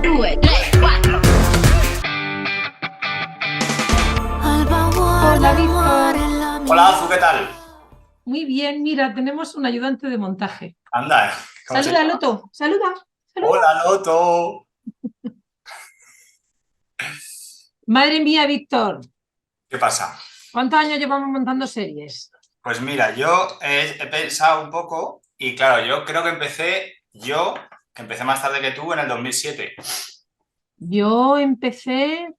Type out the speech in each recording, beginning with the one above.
2, 3, 4. Hola, Víctor. Hola, Azu, ¿qué tal? Muy bien, mira, tenemos un ayudante de montaje. Anda, ¿cómo se Saluda, llama? Loto. Saluda. Hola, Loto. Madre mía, Víctor. ¿Qué pasa? ¿Cuántos años llevamos montando series? Pues mira, yo he pensado un poco y claro, que empecé más tarde que tú en el 2007. Yo empecé,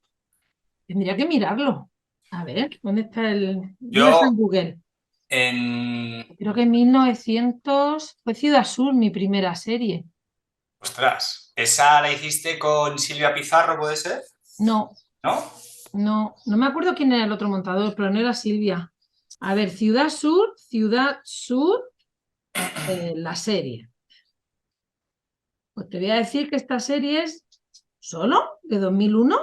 tendría que mirarlo. A ver, ¿dónde está el...? Mira, está Yo en Google. en... Creo que en 1900 fue Ciudad Sur mi primera serie. Ostras, ¿esa la hiciste con Silvia Pizarro, puede ser? No, ¿No? no me acuerdo quién era el otro montador, pero no era Silvia. A ver, Ciudad Sur, la serie. Pues te voy a decir que esta serie es solo de 2001.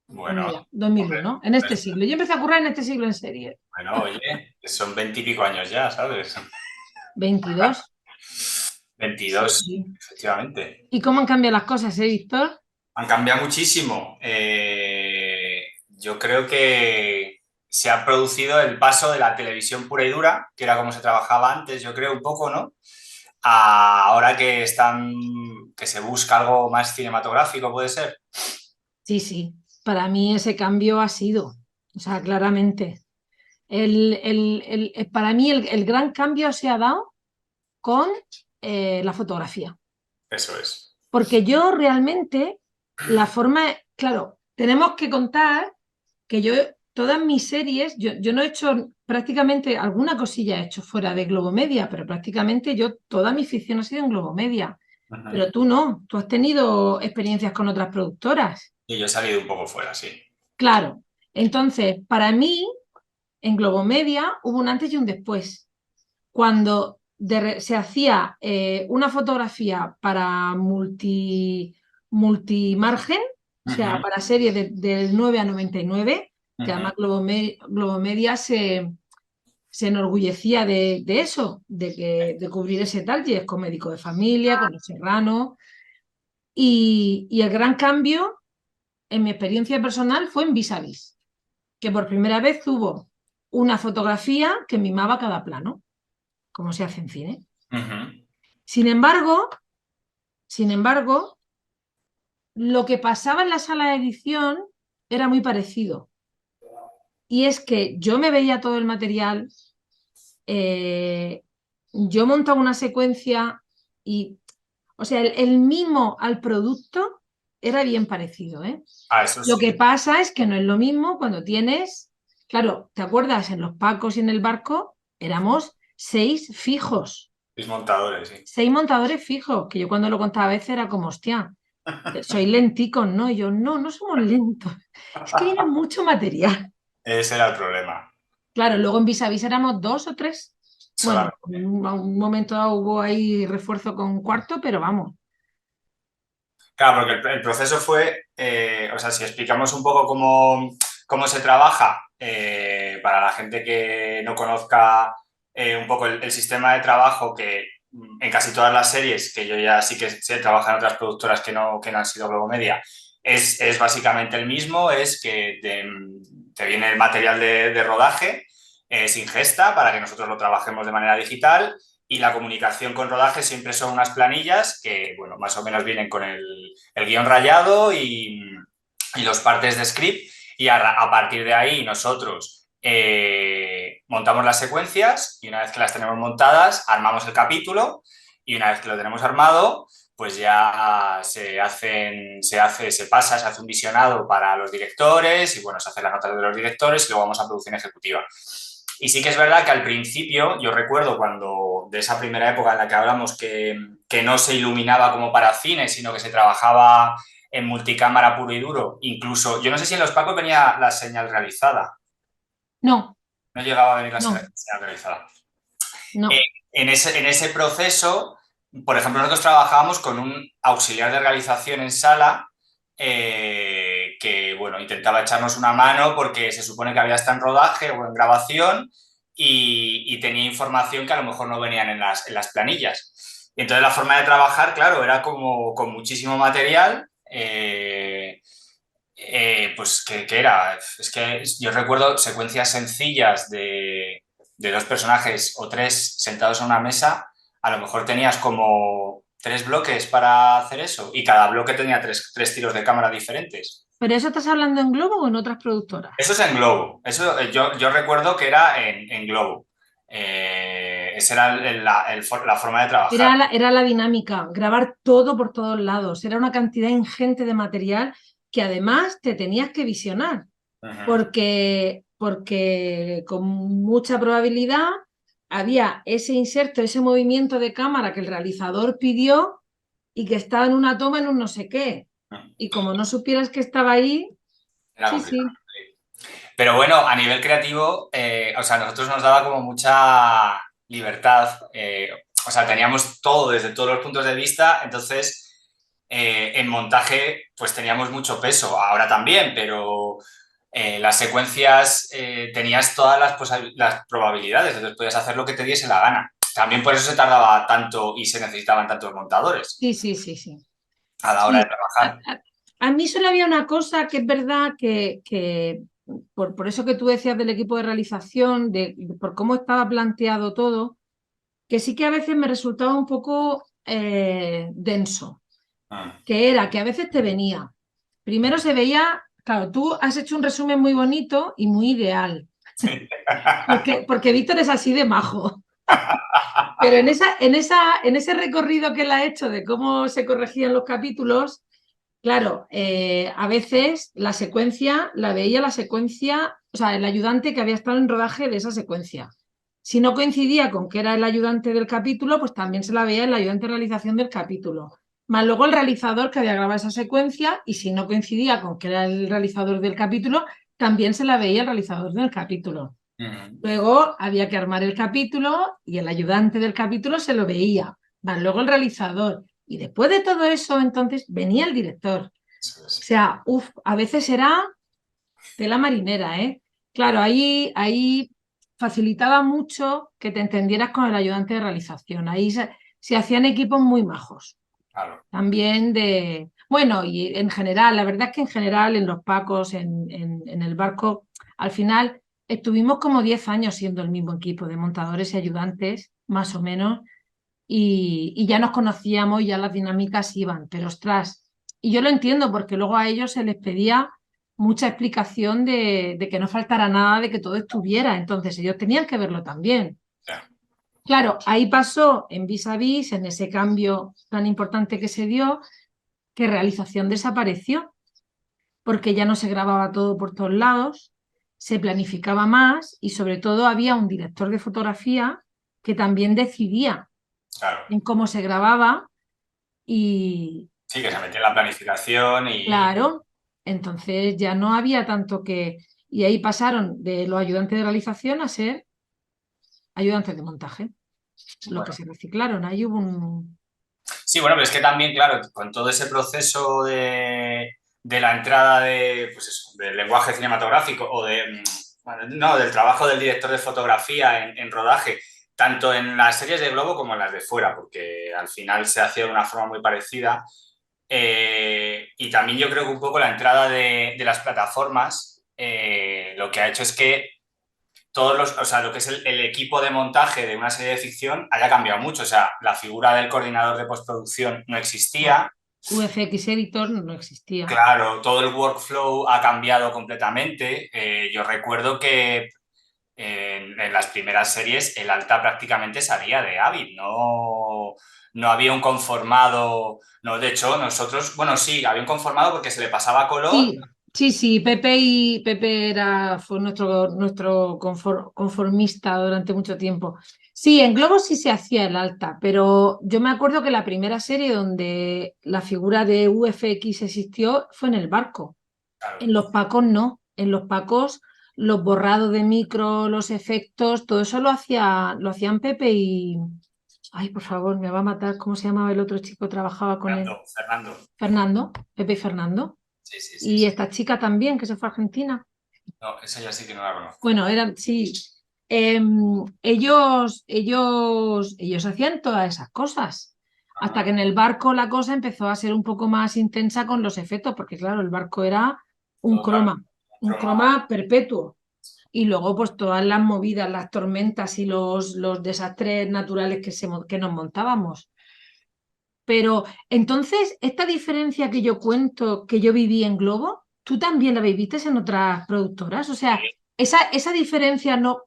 Pues Bueno, mira, 2001, en este pues, siglo. Yo empecé a currar en este siglo en serie. bueno, oye, son 20 y pico años ya, ¿sabes? 22. 22, Sí. efectivamente. ¿Y cómo han cambiado las cosas, Víctor? Han cambiado muchísimo. Yo creo que se ha producido el paso de la televisión pura y dura, que era como se trabajaba antes, yo creo un poco, ¿no? A ahora que se busca algo más cinematográfico, puede ser. Sí. Para mí ese cambio ha sido, o sea, claramente. Para mí el gran cambio se ha dado con la fotografía. Eso es. Porque yo realmente, la forma, claro, tenemos que contar que yo, todas mis series, yo no he hecho prácticamente, alguna cosilla he hecho fuera de Globomedia, pero prácticamente yo, toda mi ficción ha sido en Globomedia. Ujú. Pero tú no, tú has tenido experiencias con otras productoras. Y yo he salido un poco fuera, sí. Claro, entonces, para mí, en Globomedia hubo un antes y un después. Cuando se hacía una fotografía para multimargen, o sea, Ujú, para series del 9 a 99, que ujú. además Globomedia se enorgullecía de eso, de cubrir ese target con Médico de Familia, con Los Serrano. Y el gran cambio, en mi experiencia personal, fue en Vis a Vis, que por primera vez tuvo una fotografía que mimaba cada plano, como se hace en cine. Ujú. Sin embargo, sin embargo, lo que pasaba en la sala de edición era muy parecido. Y es que yo me veía todo el material, eh, yo montaba una secuencia y, o sea, el mimo al producto era bien parecido, ¿eh? Ah, eso Lo que sí. pasa es que no es lo mismo cuando tienes, claro, ¿te acuerdas? En los Pacos y en el barco éramos 6 fijos, Mis montadores, sí. 6 montadores fijos, que yo cuando lo contaba a veces era como, hostia, soy lenticos, ¿no? Y yo, no somos lentos, es que viene mucho material. Ese era el problema. Claro, luego en Vis a Vis éramos 2 o 3. Bueno, Solamente. a un momento dado hubo ahí refuerzo con cuarto, pero vamos. Claro, porque el proceso fue, o sea, si explicamos un poco cómo se trabaja, para la gente que no conozca un poco el sistema de trabajo que en casi todas las series, que yo ya sí que sé, trabajan en otras productoras que no han sido Globomedia, es básicamente el mismo, es que te viene el material de rodaje, se ingesta para que nosotros lo trabajemos de manera digital y la comunicación con rodaje siempre son unas planillas que, bueno, más o menos vienen con el guión rayado y los partes de script y a partir de ahí nosotros montamos las secuencias y una vez que las tenemos montadas armamos el capítulo y una vez que lo tenemos armado pues ya se pasa, se hace un visionado para los directores y bueno, se hace la nota de los directores y luego vamos a producción ejecutiva. Y sí que es verdad que al principio, yo recuerdo cuando de esa primera época en la que hablamos que no se iluminaba como para cine, sino que se trabajaba en multicámara puro y duro. Incluso, yo no sé si en los Pacos venía la señal realizada. No, No llegaba a venir la no, señal realizada. Eh, no. en ese proceso, por ejemplo, nosotros trabajábamos con un auxiliar de realización en sala que, bueno, intentaba echarnos una mano porque se supone que había estado en rodaje o en grabación y tenía información que a lo mejor no venían en las planillas. Y entonces la forma de trabajar, claro, era como con muchísimo material, pues que era, es que yo recuerdo secuencias sencillas de dos personajes o tres sentados en una mesa, a lo mejor tenías como tres bloques para hacer eso y cada bloque tenía tres tiros de cámara diferentes. ¿Pero eso estás hablando en Globo o en otras productoras? Eso es en Globo, eso yo recuerdo que era en Globo. Esa era la forma de trabajar. Era la dinámica, grabar todo por todos lados. Era una cantidad ingente de material que además te tenías que visionar, Ujú. porque con mucha probabilidad había ese inserto, ese movimiento de cámara que el realizador pidió y que estaba en una toma en un no sé qué. Y como no supieras que estaba ahí, Era sí, complicado. sí. Pero bueno, a nivel creativo, o sea, a nosotros nos daba como mucha libertad, o sea, teníamos todo desde todos los puntos de vista, entonces en montaje pues teníamos mucho peso, ahora también, pero las secuencias tenías todas las probabilidades, entonces podías hacer lo que te diese la gana. También por eso se tardaba tanto y se necesitaban tantos montadores Sí, sí, sí, sí. a la hora de Sí, trabajar. a mí solo había una cosa que es verdad que por eso que tú decías del equipo de realización, por cómo estaba planteado todo, que sí que a veces me resultaba un poco denso, Mm. que era que a veces te venía. Primero se veía, claro, tú has hecho un resumen muy bonito y muy ideal, Sí. porque Víctor es así de majo. Pero en ese recorrido que él ha hecho de cómo se corregían los capítulos, claro, a veces la secuencia la veía la secuencia, o sea, el ayudante que había estado en rodaje de esa secuencia. Si no coincidía con que era el ayudante del capítulo, pues también se la veía el ayudante de realización del capítulo. Más luego el realizador que había grabado esa secuencia, y si no coincidía con que era el realizador del capítulo, también se la veía el realizador del capítulo. Mm. Luego había que armar el capítulo y el ayudante del capítulo se lo veía. Más luego el realizador. Y después de todo eso, entonces venía el director. O Eso es. sea, a veces era tela marinera, ¿eh? Claro, ahí facilitaba mucho que te entendieras con el ayudante de realización. Ahí se hacían equipos muy majos. Claro. También de, bueno, y en general, la verdad es que en general en los Pacos, en el barco, al final estuvimos como 10 años siendo el mismo equipo de montadores y ayudantes, más o menos, y ya nos conocíamos, ya las dinámicas iban, pero ostras, y yo lo entiendo porque luego a ellos se les pedía mucha explicación de que no faltara nada, de que todo estuviera, entonces ellos tenían que verlo también. Ya. Claro, ahí pasó en Vis a Vis, en ese cambio tan importante que se dio, que realización desapareció, porque ya no se grababa todo por todos lados, se planificaba más y sobre todo había un director de fotografía que también decidía Claro. en cómo se grababa y, Sí, que se metía en la planificación y claro, entonces ya no había tanto que... Y ahí pasaron de los ayudantes de realización a ser ayudantes de montaje, lo que bueno. se reciclaron. Ahí hubo un... Sí, bueno, pero es que también, claro, con todo ese proceso de la entrada de, pues eso, del lenguaje cinematográfico o bueno, no, del trabajo del director de fotografía en rodaje, tanto en las series de Globo como en las de fuera, porque al final se hacía de una forma muy parecida. Y también yo creo que un poco la entrada de las plataformas lo que ha hecho es que o sea, lo que es el equipo de montaje de una serie de ficción haya cambiado mucho. O sea, la figura del coordinador de postproducción no No, existía. VFX Editor no existía. Claro, todo el workflow ha cambiado completamente. Yo recuerdo que en las primeras series el alta prácticamente salía de Avid, no había un conformado. No, de hecho, nosotros, bueno, sí, había un conformado porque se le pasaba color. Sí, sí, sí, Pepe fue nuestro conformista durante mucho tiempo. Sí, en Globo sí se hacía el alta, pero yo me acuerdo que la primera serie donde la figura de UFX existió fue en el barco. Claro, En los Pacos no. En los Pacos, los borrados de micro, los efectos, todo eso lo hacían Pepe y. Ay, por favor, me va a matar. ¿Cómo se llamaba el otro chico que trabajaba con él? Fernando. Fernando, Pepe y Fernando. Sí, sí, sí, Y sí. esta chica también, que se fue a Argentina. No, esa ya sí que no la conozco. Bueno, eran, sí. Ellos hacían todas esas cosas. Hasta que en el barco la cosa empezó a ser un poco más intensa con los efectos, porque claro, el barco era un todo, claro, croma, un croma. croma perpetuo. Y luego, pues todas las movidas, las tormentas y los desastres naturales que nos montábamos. Pero entonces, esta diferencia que yo cuento, que yo viví en Globo, ¿tú también la viviste en otras productoras? O sea, esa diferencia no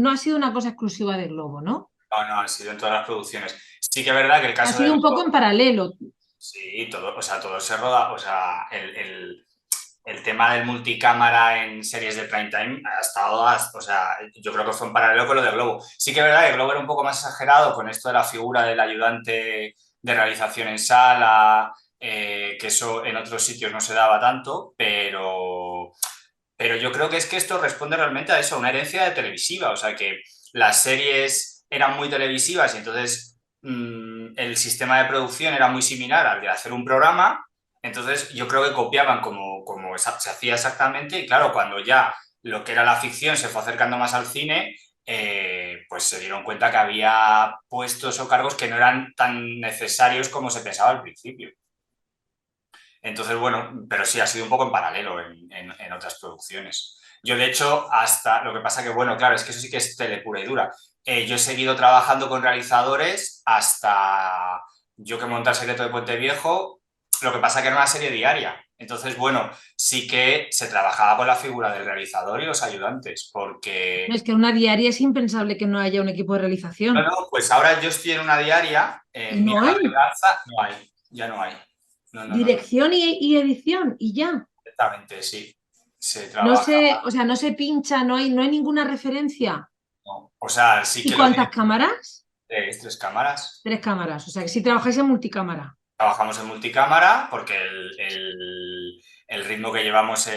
ha sido una cosa exclusiva de Globo, ¿no? No, no, han sido en todas las producciones. Sí que es verdad que el Ha caso de sido un poco en Globo, paralelo. sí, todo, o sea, todo se roda, o sea, el tema del multicámara en series de prime time ha estado, o sea, yo creo que fue en paralelo con lo de Globo. Sí que es verdad que Globo era un poco más exagerado con esto de la figura del ayudante de realización en sala, que eso en otros sitios no se daba tanto, pero yo creo que es que esto responde realmente a eso, a una herencia de televisiva, o sea, que las series eran muy televisivas y entonces el sistema de producción era muy similar al de hacer un programa, entonces yo creo que copiaban como se hacía exactamente y claro, cuando ya lo que era la ficción se fue acercando más al cine, pues se dieron cuenta que había puestos o cargos que no eran tan necesarios como se pensaba al principio. Entonces, bueno, pero sí ha sido un poco en paralelo en otras producciones. Yo, de hecho, hasta lo que pasa que, bueno, claro, es que eso sí que es tele pura y dura. Yo he seguido trabajando con realizadores hasta yo que monté El secreto de Puente Viejo, lo que pasa que era una serie diaria. Entonces, bueno, sí que se trabajaba con la figura del realizador y los ayudantes, porque... Es que una diaria es impensable que no haya un equipo de No, realización. no, pues ahora yo estoy en una diaria, Y en no Mira la hay Venganza, no hay, ya no hay. No, no, no, no, dirección y edición y ya. exactamente, sí. Se No trabaja. se, o sea, no se pincha, no hay ninguna referencia. No. O sea, sí ¿Y que los cuántas cámaras? tres cámaras. 3 cámaras. O sea, que si trabajáis en multicámara. Trabajamos en multicámara porque el ritmo que llevamos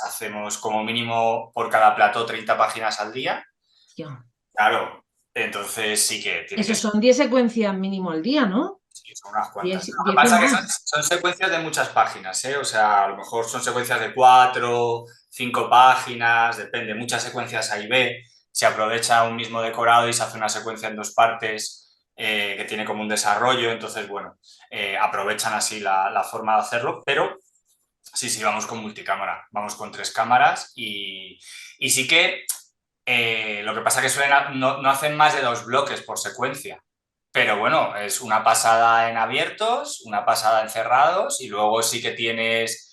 hacemos como mínimo por cada plató 30 páginas al día. Hostia. Claro, entonces sí que tiene que Esos ser, son 10 secuencias mínimo al día, ¿no? sí, son unas cuantas. 10 Lo que 10 y pasa es que más. son secuencias de muchas páginas, ¿eh? O sea, a lo mejor son secuencias de 4, 5 páginas, depende, muchas secuencias A y B. Se aprovecha un mismo decorado y se hace una secuencia en dos partes que tiene como un desarrollo, entonces, bueno, aprovechan así la forma de hacerlo, pero sí, sí, vamos con multicámara, vamos con 3 cámaras y sí que lo que pasa es que no hacen más de 2 bloques por secuencia. Pero bueno, es una pasada en abiertos, una pasada en cerrados y luego sí que tienes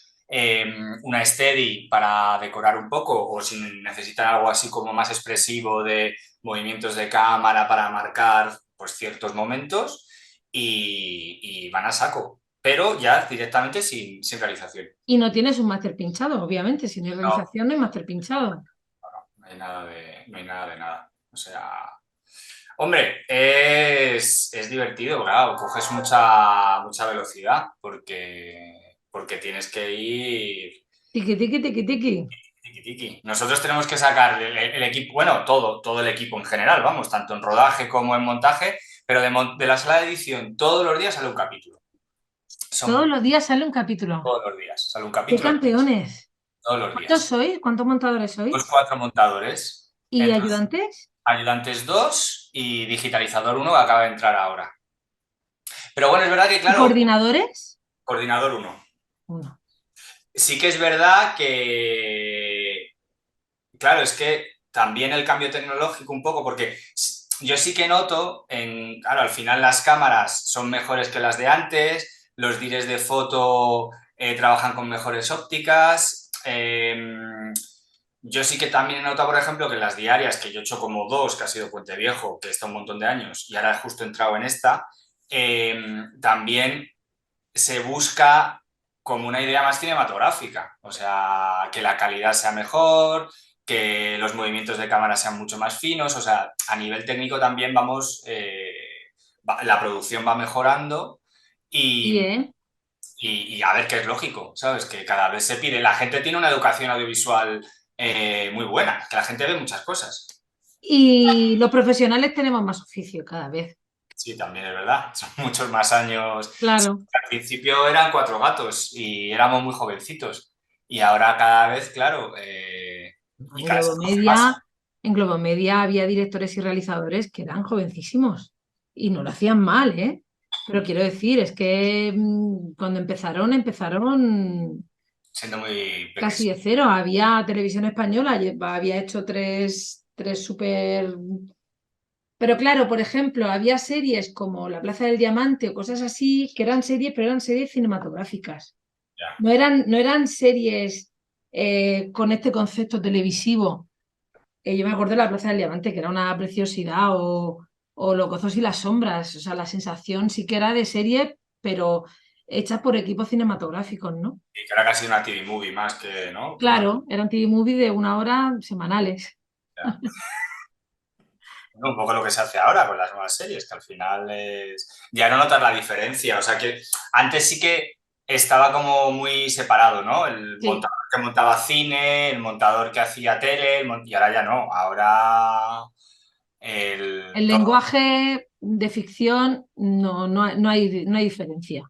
una steady para decorar un poco o si necesitan algo así como más expresivo de movimientos de cámara para marcar pues ciertos momentos y van a saco, pero ya directamente sin realización. Y no tienes un máster pinchado, obviamente. Si no hay No, realización, no hay máster pinchado. no hay nada no hay nada de nada. O sea, hombre, es divertido, claro, coges mucha velocidad porque tienes que ir Tiqui, tiqui, tiqui, tiqui. tiki tiki. Nosotros tenemos que sacar el equipo, bueno, todo el equipo en general, vamos, tanto en rodaje como en montaje, pero de la sala de edición todos los días sale un capítulo. Todos Son los días sale un capítulo. todos los días, sale un ¡Qué capítulo campeones! todos los ¿Cuántos días. sois? ¿Cuántos montadores Los sois? 4 montadores, ¿Y entonces ayudantes? ayudantes 2 y digitalizador 1 que acaba de entrar ahora. Pero bueno, es verdad que, ¿Y claro, coordinadores? coordinador 1. Uno. Sí que es verdad que, claro, es que también el cambio tecnológico un poco, porque yo sí que noto, claro, al final las cámaras son mejores que las de antes, los dires de foto trabajan con mejores ópticas. Yo sí que también he notado, por ejemplo, que las diarias, que yo he hecho como dos, que ha sido Puente Viejo, que está un montón de años, y ahora he justo entrado en esta, también se busca como una idea más cinematográfica, o sea, que la calidad sea mejor, que los movimientos de cámara sean mucho más finos, o sea, a nivel técnico también la producción va mejorando Sí, y, ¿eh? y a ver, que es lógico, ¿sabes? Que cada vez se pide, la gente tiene una educación audiovisual muy buena, que la gente ve muchas cosas. Y los profesionales tenemos más oficio cada vez. Sí, también es verdad, son muchos más años. Claro. Al principio eran 4 gatos y éramos muy jovencitos. Y ahora cada vez, claro, y En cada vez se Globomedia, más. en Globomedia había directores y realizadores que eran jovencísimos y no lo hacían mal, ¿eh? Pero quiero decir, es que cuando empezaron siendo muy casi pequeños. de cero. Había Televisión Española, había hecho tres súper... Pero claro, por ejemplo, había series como La Plaza del Diamante o cosas así, que eran series, pero eran series cinematográficas. Ya. No eran series con este concepto televisivo. Yo me acuerdo de La Plaza del Diamante, que era una preciosidad, o Los Gozos y las Sombras. O sea, la sensación sí que era de serie, pero hecha por equipos cinematográficos, ¿no? Y que era casi una TV movie más que, ¿no? Que una, Claro, eran TV movie de 1 hora semanales. ya. Bueno, un poco lo que se hace ahora con las nuevas series, que al final es... Ya no notas la diferencia. O sea que antes sí que estaba como muy separado, ¿no? El Sí, montador que montaba cine, el montador que hacía tele, y ahora ya no. Ahora el todo lenguaje de ficción no hay diferencia,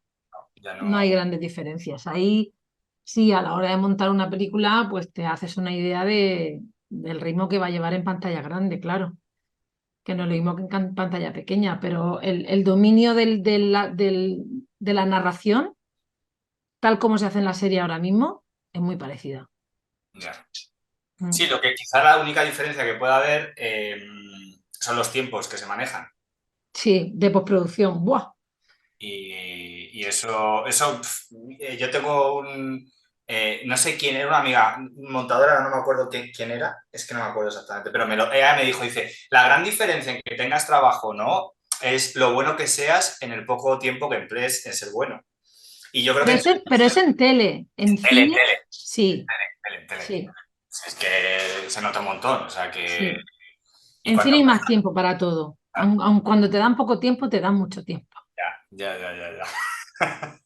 ya no hay no... grandes diferencias. Ahí sí, a la hora de montar una película, pues te haces una idea del ritmo que va a llevar en pantalla grande, claro, que no es lo mismo que en pantalla pequeña, pero el dominio de la narración, tal como se hace en la serie ahora mismo, es muy parecida. Ya. Mm. Sí, lo que quizá la única diferencia que pueda haber son los tiempos que se manejan. Sí, de postproducción. ¡Buah! Y eso yo tengo no sé quién era, una amiga montadora, no me acuerdo quién era, es que no me acuerdo exactamente, pero ella me dijo, dice, la gran diferencia en que tengas trabajo, ¿no? Es lo bueno que seas en el poco tiempo que emplees en ser bueno. Y yo creo que Pero es en tele, en tele, cine, tele, sí, tele. sí, Es que se nota un montón, o sea que... sí. Y En cine cuando... hay más tiempo para todo. Aun cuando te dan poco tiempo, te dan mucho tiempo. Ya.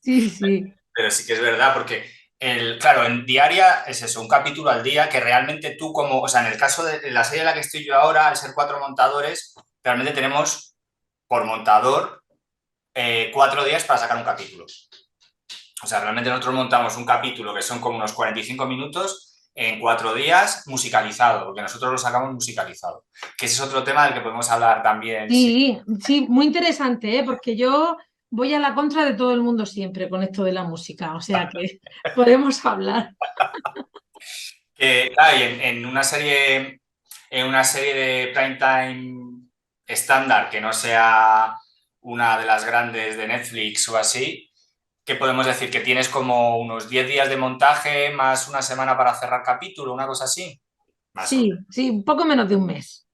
Sí, sí, Pero sí que es verdad, porque claro, en diaria es eso, un capítulo al día que realmente tú como, o sea, en el caso de la serie en la que estoy yo ahora, al ser 4 montadores, realmente tenemos por montador 4 días para sacar un capítulo. O sea, realmente nosotros montamos un capítulo que son como unos 45 minutos en 4 días musicalizado, porque nosotros lo sacamos musicalizado. Que ese es otro tema del que podemos hablar también. Sí. sí, sí, muy interesante, ¿eh? Porque yo voy a la contra de todo el mundo siempre con esto de la música, o sea que podemos hablar. Claro, y en una serie de prime time estándar que no sea una de las grandes de Netflix o así, ¿qué podemos decir? Que tienes como unos 10 días de montaje más una semana para cerrar capítulo, una cosa así. Más o menos. Sí, sí, un poco menos de un mes.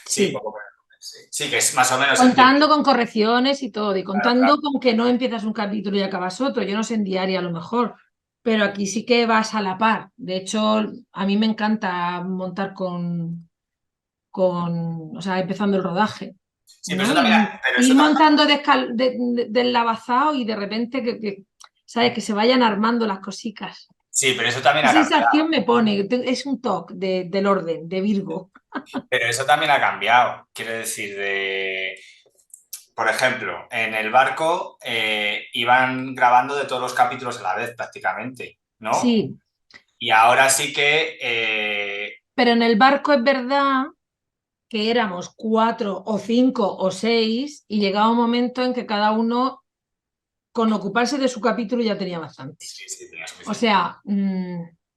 Sí, Sí, poco menos. Sí. Sí, que es más o menos el tiempo. contando con correcciones y todo, y Claro, claro. contando con que no empiezas un capítulo y acabas otro. Yo no sé en diaria a lo mejor, pero aquí sí que vas a la par. De hecho, a mí me encanta montar o sea, empezando el rodaje, Sí, pero ¿no? eso también, Y pero eso ir también, montando del lavazao y de repente ¿sabes? Que se vayan armando las cositas. sí, pero eso también Qué ha cambiado. sensación me pone, es un toque del orden, de Virgo. Pero eso también ha cambiado. Quiero decir, por ejemplo, en el barco iban grabando de todos los capítulos a la vez prácticamente, ¿no? Sí, Y ahora sí que, pero en el barco es verdad que éramos 4 o 5 o 6 y llegaba un momento en que cada uno con ocuparse de su capítulo ya tenía bastante. sí, sí, tenía O suficiente. sea,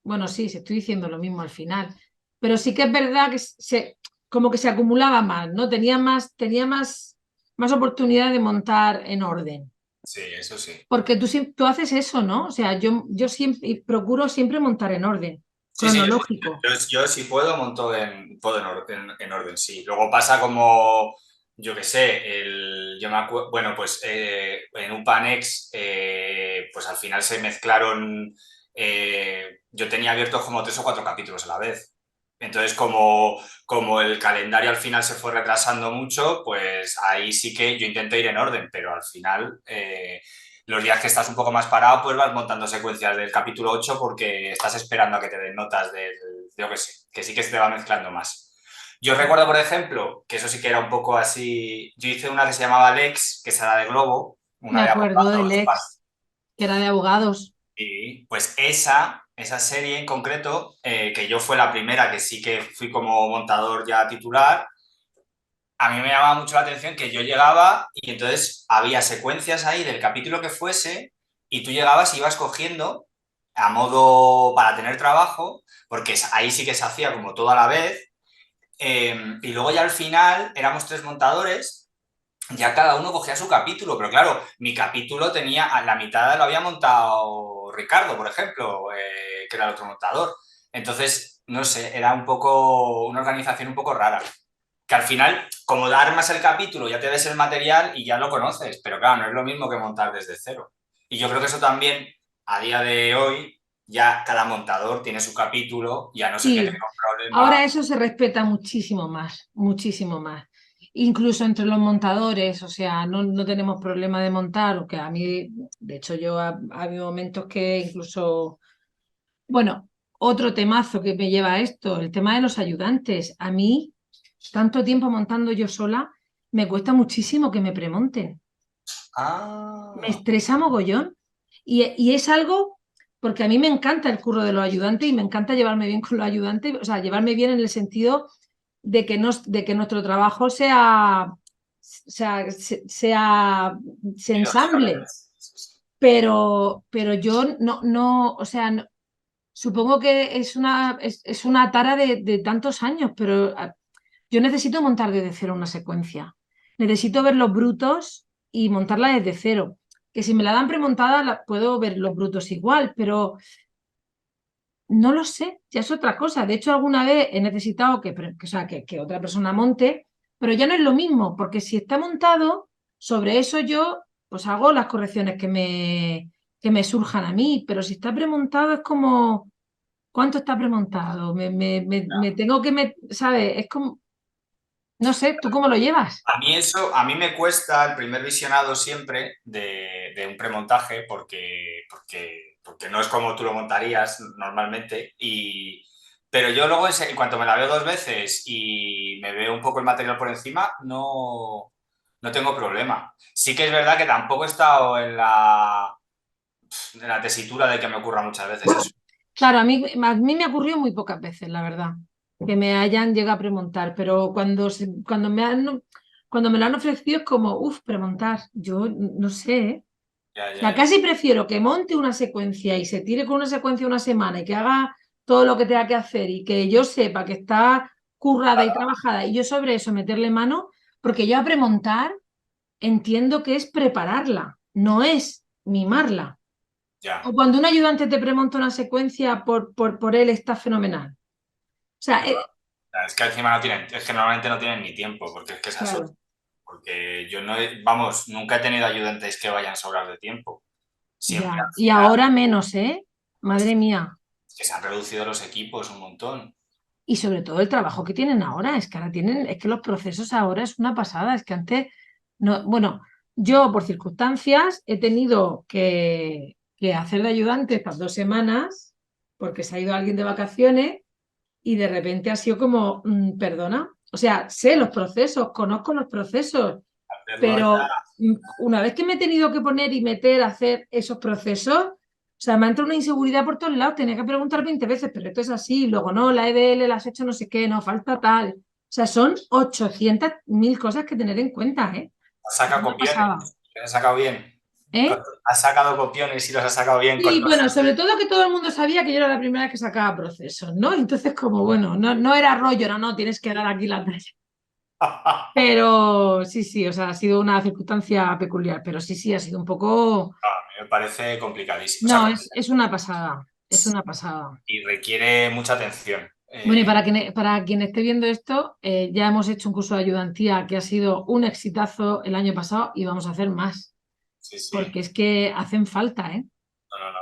bueno, sí, se estoy diciendo lo mismo al final, pero sí que es verdad que como que se acumulaba más, ¿no? Tenía más oportunidad de montar en orden. Sí, eso sí. Porque tú haces eso, ¿no? O sea, yo siempre y procuro siempre montar en orden, Sí, sí, cronológico. yo si puedo monto en orden, sí. Luego pasa como, yo qué sé, yo me acuerdo, bueno, pues en un Panex, pues al final se mezclaron, yo tenía abiertos como 3 o 4 capítulos a la vez. Entonces, como el calendario al final se fue retrasando mucho, pues ahí sí que yo intenté ir en orden, pero al final los días que estás un poco más parado, pues vas montando secuencias del capítulo 8 porque estás esperando a que te den notas yo que sé, que sí que se te va mezclando más. Yo recuerdo, por ejemplo, que eso sí que era un poco así, yo hice una que se llamaba Lex, que es la de Globo, Me una de acuerdo del abogados, ex, que era de abogados. y pues esa serie en concreto, que yo fue la primera que sí que fui como montador ya titular, a mí me llamaba mucho la atención que yo llegaba y entonces había secuencias ahí del capítulo que fuese y tú llegabas y ibas cogiendo a modo para tener trabajo, porque ahí sí que se hacía como todo a la vez, y luego ya al final éramos tres montadores, ya cada uno cogía su capítulo, pero claro, mi capítulo tenía, a la mitad lo había montado Ricardo, por ejemplo, que era el otro montador. Entonces, no sé, era un poco una organización un poco rara. Que al final, como armas el capítulo, ya te ves el material y ya lo conoces, pero claro, no es lo mismo que montar desde cero. Y yo creo que eso también, a día de hoy, ya cada montador tiene su capítulo, ya no ser que Sí, tenga un problema. ahora eso se respeta muchísimo más, muchísimo más. Incluso entre los montadores, o sea, no tenemos problema de montar, aunque a mí, de hecho, ha habido momentos que incluso, bueno, otro temazo que me lleva a esto, el tema de los ayudantes. A mí, tanto tiempo montando yo sola, me cuesta muchísimo que me premonten. Me Ah, estresa mogollón. Y es algo, porque a mí me encanta el curro de los ayudantes y me encanta llevarme bien con los ayudantes, o sea, llevarme bien en el sentido de que nuestro trabajo se y los ensamble. jefes. Pero yo no, o sea, supongo que es una tara de tantos años, pero yo necesito montar desde cero una secuencia. Necesito ver los brutos y montarla desde cero. Que si me la dan premontada, puedo ver los brutos igual, pero no lo sé, ya es otra cosa. De hecho, alguna vez he necesitado o sea, que otra persona monte, pero ya no es lo mismo, porque si está montado, sobre eso yo pues hago las correcciones que me surjan a mí, pero si está premontado es como, ¿cuánto está premontado? Me tengo que ¿sabes? Es como, no sé, ¿tú cómo lo llevas? A mí eso, a mí me cuesta el primer visionado siempre de un premontaje porque no es como tú lo montarías normalmente. Pero yo luego, en cuanto me la veo dos veces y me veo un poco el material por encima, no tengo problema. Sí que es verdad que tampoco he estado en la tesitura de que me ocurra muchas veces eso. Claro, a mí me ha ocurrido muy pocas veces, la verdad, que me hayan llegado a premontar, pero cuando me lo han ofrecido es como, uff, premontar, yo no sé, ¿eh? Ya, O ya, sea, ya. casi prefiero que monte una secuencia y se tire con una secuencia una semana y que haga todo lo que tenga que hacer y que yo sepa que está currada y trabajada y yo sobre eso meterle mano, porque yo a premontar entiendo que es prepararla, no es mimarla. O Ya. cuando un ayudante te premonta una secuencia por él está fenomenal. O sea, Es que encima no tienen, es que normalmente no tienen ni tiempo, porque es que esa es otra. claro, Porque yo no, vamos, nunca he tenido ayudantes que vayan sobrados de tiempo. Siempre ya. al Y final ahora menos, ¿eh? Madre mía. que se han reducido los equipos un montón. Y sobre todo el trabajo que tienen ahora, es que ahora tienen, es que los procesos ahora es una pasada, es que antes, no, bueno, yo por circunstancias he tenido que hacer de ayudante estas 2 semanas porque se ha ido alguien de vacaciones y de repente ha sido como, perdona, o sea, sé los procesos, conozco los procesos, Hacerlo pero ya, una vez que me he tenido que poner y meter a hacer esos procesos, o sea, me ha entrado una inseguridad por todos lados. Tenía que preguntar 20 veces, pero esto es así. Luego, no, la EDL la has hecho no sé qué, no, falta tal. O sea, son 800.000 cosas que tener en cuenta, ¿eh? has Es sacado una copiones, pasada. los has sacado bien. ¿Eh? Has sacado copiones y los has sacado bien con Sí, los... bueno, sobre todo que todo el mundo sabía que yo era la primera vez que sacaba procesos, ¿no? Entonces, como, bueno, no era rollo, no, tienes que dar aquí la talla. Pero sí, sí, o sea, ha sido una circunstancia peculiar, pero sí, sí, ha sido un poco. Me parece complicadísimo. O sea, No, es una pasada, es una pasada. y requiere mucha atención. Bueno, y para quien esté viendo esto, ya hemos hecho un curso de ayudantía que ha sido un exitazo el año pasado y vamos a hacer más, Sí, sí. porque es que hacen falta, ¿eh?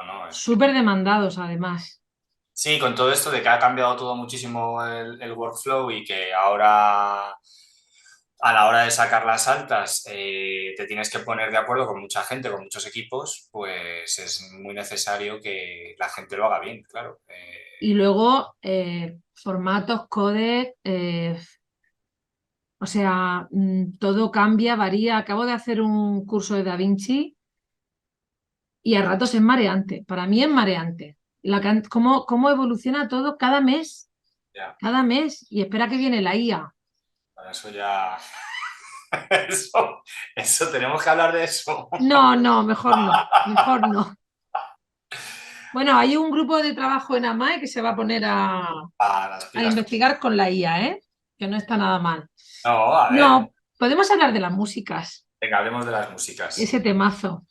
No. Es que... Súper demandados, además. Sí, con todo esto de que ha cambiado todo muchísimo el workflow y que ahora a la hora de sacar las altas te tienes que poner de acuerdo con mucha gente, con muchos equipos, pues es muy necesario que la gente lo haga bien, claro. Y luego, formatos, codes, o sea, todo cambia, varía. Acabo de hacer un curso de Da Vinci y a ratos es mareante. Para mí es mareante. Cómo evoluciona todo cada mes, Ya, y espera que viene la IA. eso ya... Eso, tenemos que hablar de eso. No, no, mejor no, mejor no. Bueno, hay un grupo de trabajo en AMAE que se va a poner A las a pilas. investigar con la IA, ¿eh? Que no está nada mal. No, a ver, No, podemos hablar de las músicas, venga, hablemos de las músicas. ese temazo.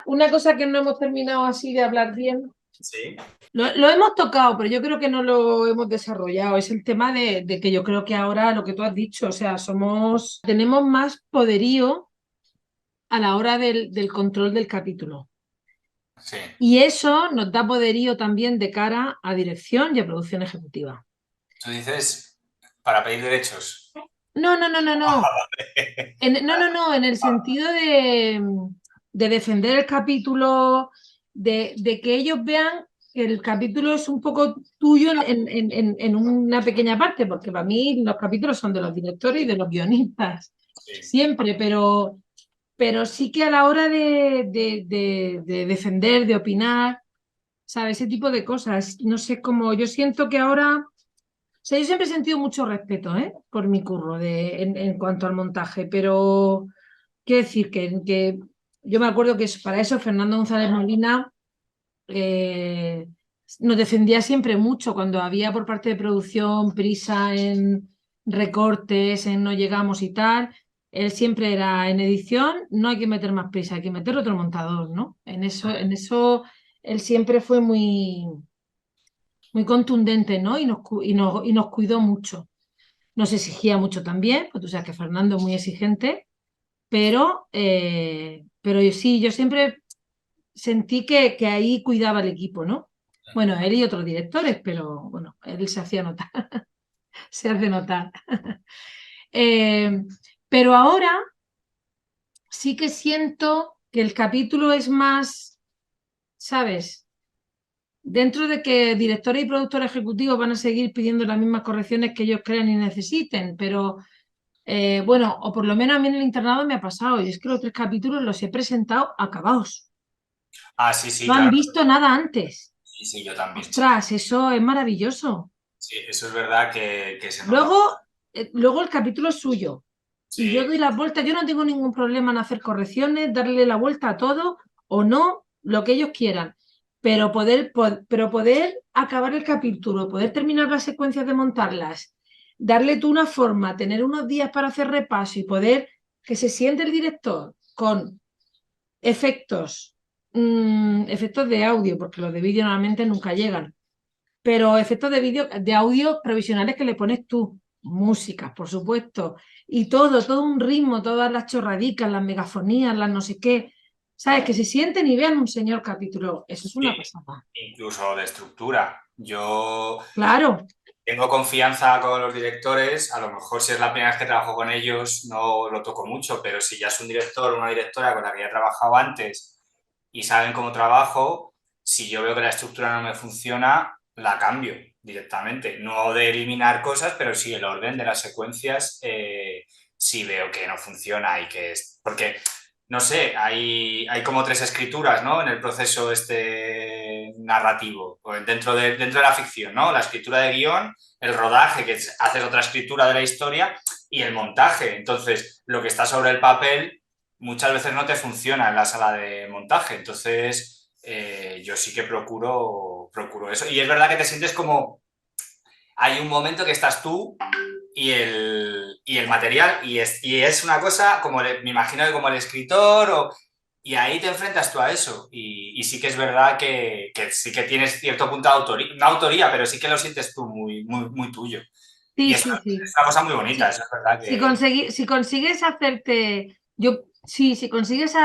Una cosa que no hemos terminado así de hablar bien, Sí, lo hemos tocado, pero yo creo que no lo hemos desarrollado, es el tema de que yo creo que ahora lo que tú has dicho, o sea, tenemos más poderío a la hora del control del capítulo. sí. Y eso nos da poderío también de cara a dirección y a producción ejecutiva. Tú dices para pedir derechos. No, no, no, no, no. No, no, no, en el sentido de defender el capítulo, de que ellos vean que el capítulo es un poco tuyo en una pequeña parte, porque para mí los capítulos son de los directores y de los guionistas, Sí. siempre, pero sí que a la hora de defender, de opinar, ¿sabes? Ese tipo de cosas. No sé cómo, yo siento que ahora, o sea, yo siempre he sentido mucho respeto, ¿eh? Por mi curro en cuanto al montaje, pero quiero decir que yo me acuerdo que para eso Fernando González Molina eh, nos defendía siempre mucho cuando había por parte de producción prisa en recortes, en no llegamos y tal. Él siempre era en edición, no hay que meter más prisa, hay que meter otro montador, ¿no? En eso él siempre fue muy contundente, ¿no? Y nos cuidó mucho. Nos exigía mucho también, pues tú sabes que Fernando es muy exigente, pero sí, yo siempre sentí que ahí cuidaba el equipo, ¿no? Bueno, él y otros directores, pero bueno, él se hacía notar, se hace notar. Eh, pero ahora sí que siento que el capítulo es más, ¿sabes? Dentro de que directores y productores ejecutivos van a seguir pidiendo las mismas correcciones que ellos crean y necesiten, pero bueno, o por lo menos a mí en el internado me ha pasado, y es que los 3 capítulos los he presentado acabados. Ah, sí, sí, No han claro. visto nada antes. Sí, sí, yo también. Ostras, eso es maravilloso. Sí, eso es verdad que se nota. Luego el capítulo es suyo y yo Sí, doy la vuelta, yo no tengo ningún problema en hacer correcciones, darle la vuelta a todo o no, lo que ellos quieran, pero poder acabar el capítulo, poder terminar las secuencias de montarlas, darle tú una forma, tener unos días para hacer repaso y poder que se siente el director con efectos, efectos de audio, porque los de vídeo normalmente nunca llegan, pero efectos de vídeo, de audio provisionales que le pones tú, músicas, por supuesto, y todo un ritmo, todas las chorradicas, las megafonías, las no sé qué, ¿sabes? Que se sienten y vean un señor capítulo, eso es una sí, pasada. incluso de estructura. Yo Claro, tengo confianza con los directores, a lo mejor si es la primera vez que trabajo con ellos no lo toco mucho, pero si ya es un director o una directora con la que ya he trabajado antes y saben cómo trabajo, si yo veo que la estructura no me funciona, la cambio directamente. No de eliminar cosas, pero sí el orden de las secuencias, si veo que no funciona y que es... Porque no sé, hay como 3 escrituras, ¿no? En el proceso este narrativo, o dentro de la ficción, ¿no? La escritura de guión, el rodaje, que haces otra escritura de la historia, y el montaje. Entonces, lo que está sobre el papel muchas veces no te funciona en la sala de montaje. Entonces, yo sí que procuro eso. Y es verdad que te sientes como... Hay un momento que estás tú y el material, y es una cosa como, me imagino que como el escritor, y ahí te enfrentas tú a eso. Y sí que es verdad que sí que tienes cierto punto de autoría, no autoría, pero sí que lo sientes tú muy, muy, muy tuyo. Y sí, eso sí, es sí. una cosa muy bonita, Sí. eso es verdad que... Si consigues hacerte, yo, sí, si consigues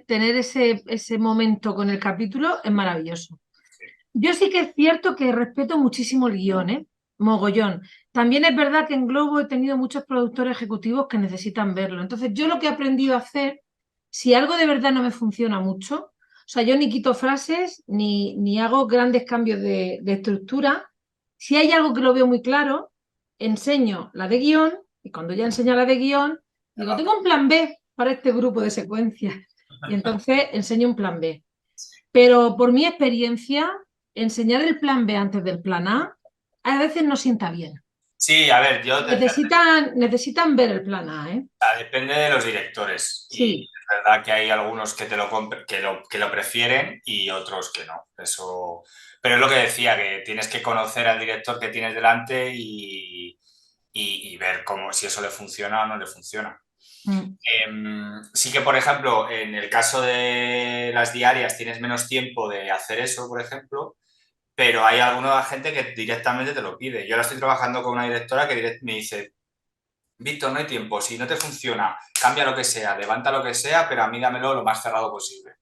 tener ese momento con el capítulo, es maravilloso. Yo sí que es cierto que respeto muchísimo el guión, ¿eh? Mogollón. También es verdad que en Globo he tenido muchos productores ejecutivos que necesitan verlo. Entonces, yo lo que he aprendido a hacer, si algo de verdad no me funciona mucho, o sea, yo ni quito frases ni hago grandes cambios de estructura. Si hay algo que lo veo muy claro, enseño la de guión y cuando ya enseño la de guión, digo, tengo un plan B para este grupo de secuencias. Y entonces enseño un plan B. Pero por mi experiencia, enseñar el plan B antes del plan A veces no sienta bien. Sí, a ver, Necesitan ver el plan A, ¿eh? depende de los directores. Y Sí. es verdad que hay algunos que que lo prefieren y otros que no. Eso. Pero es lo que decía, que tienes que conocer al director que tienes delante y ver cómo, si eso le funciona o no le funciona. Mm. Sí que, por ejemplo, en el caso de las diarias tienes menos tiempo de hacer eso, por ejemplo, pero hay alguna gente que directamente te lo pide. Yo ahora estoy trabajando con una directora que me dice, Víctor, no hay tiempo, si no te funciona, cambia lo que sea, levanta lo que sea, pero a mí dámelo lo más cerrado posible.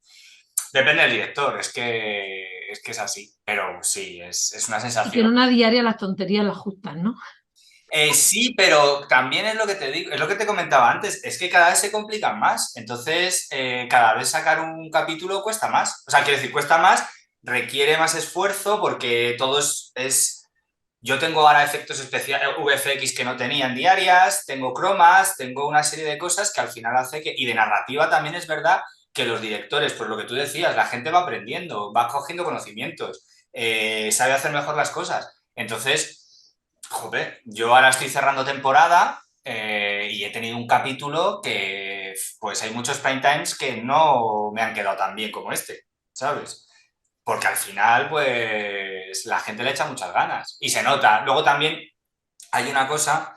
Depende del director, es que es así, pero sí, es una Y que en sensación. una diaria las tonterías las justan, ¿no? Sí, pero también es lo que te digo, es lo que te comentaba antes, es que cada vez se complican más, entonces cada vez sacar un capítulo cuesta más, o sea, quiero decir, cuesta más, requiere más esfuerzo porque todo yo tengo ahora efectos especiales, VFX que no tenían diarias, tengo cromas, tengo una serie de cosas que al final hace que, y de narrativa también es verdad que los directores, por lo que tú decías, la gente va aprendiendo, va cogiendo conocimientos, sabe hacer mejor las cosas, entonces joder, yo ahora estoy cerrando temporada y he tenido un capítulo que, pues hay muchos prime times que no me han quedado tan bien como este, ¿sabes? Porque al final, pues la gente le echa muchas ganas y se nota. Luego también hay una cosa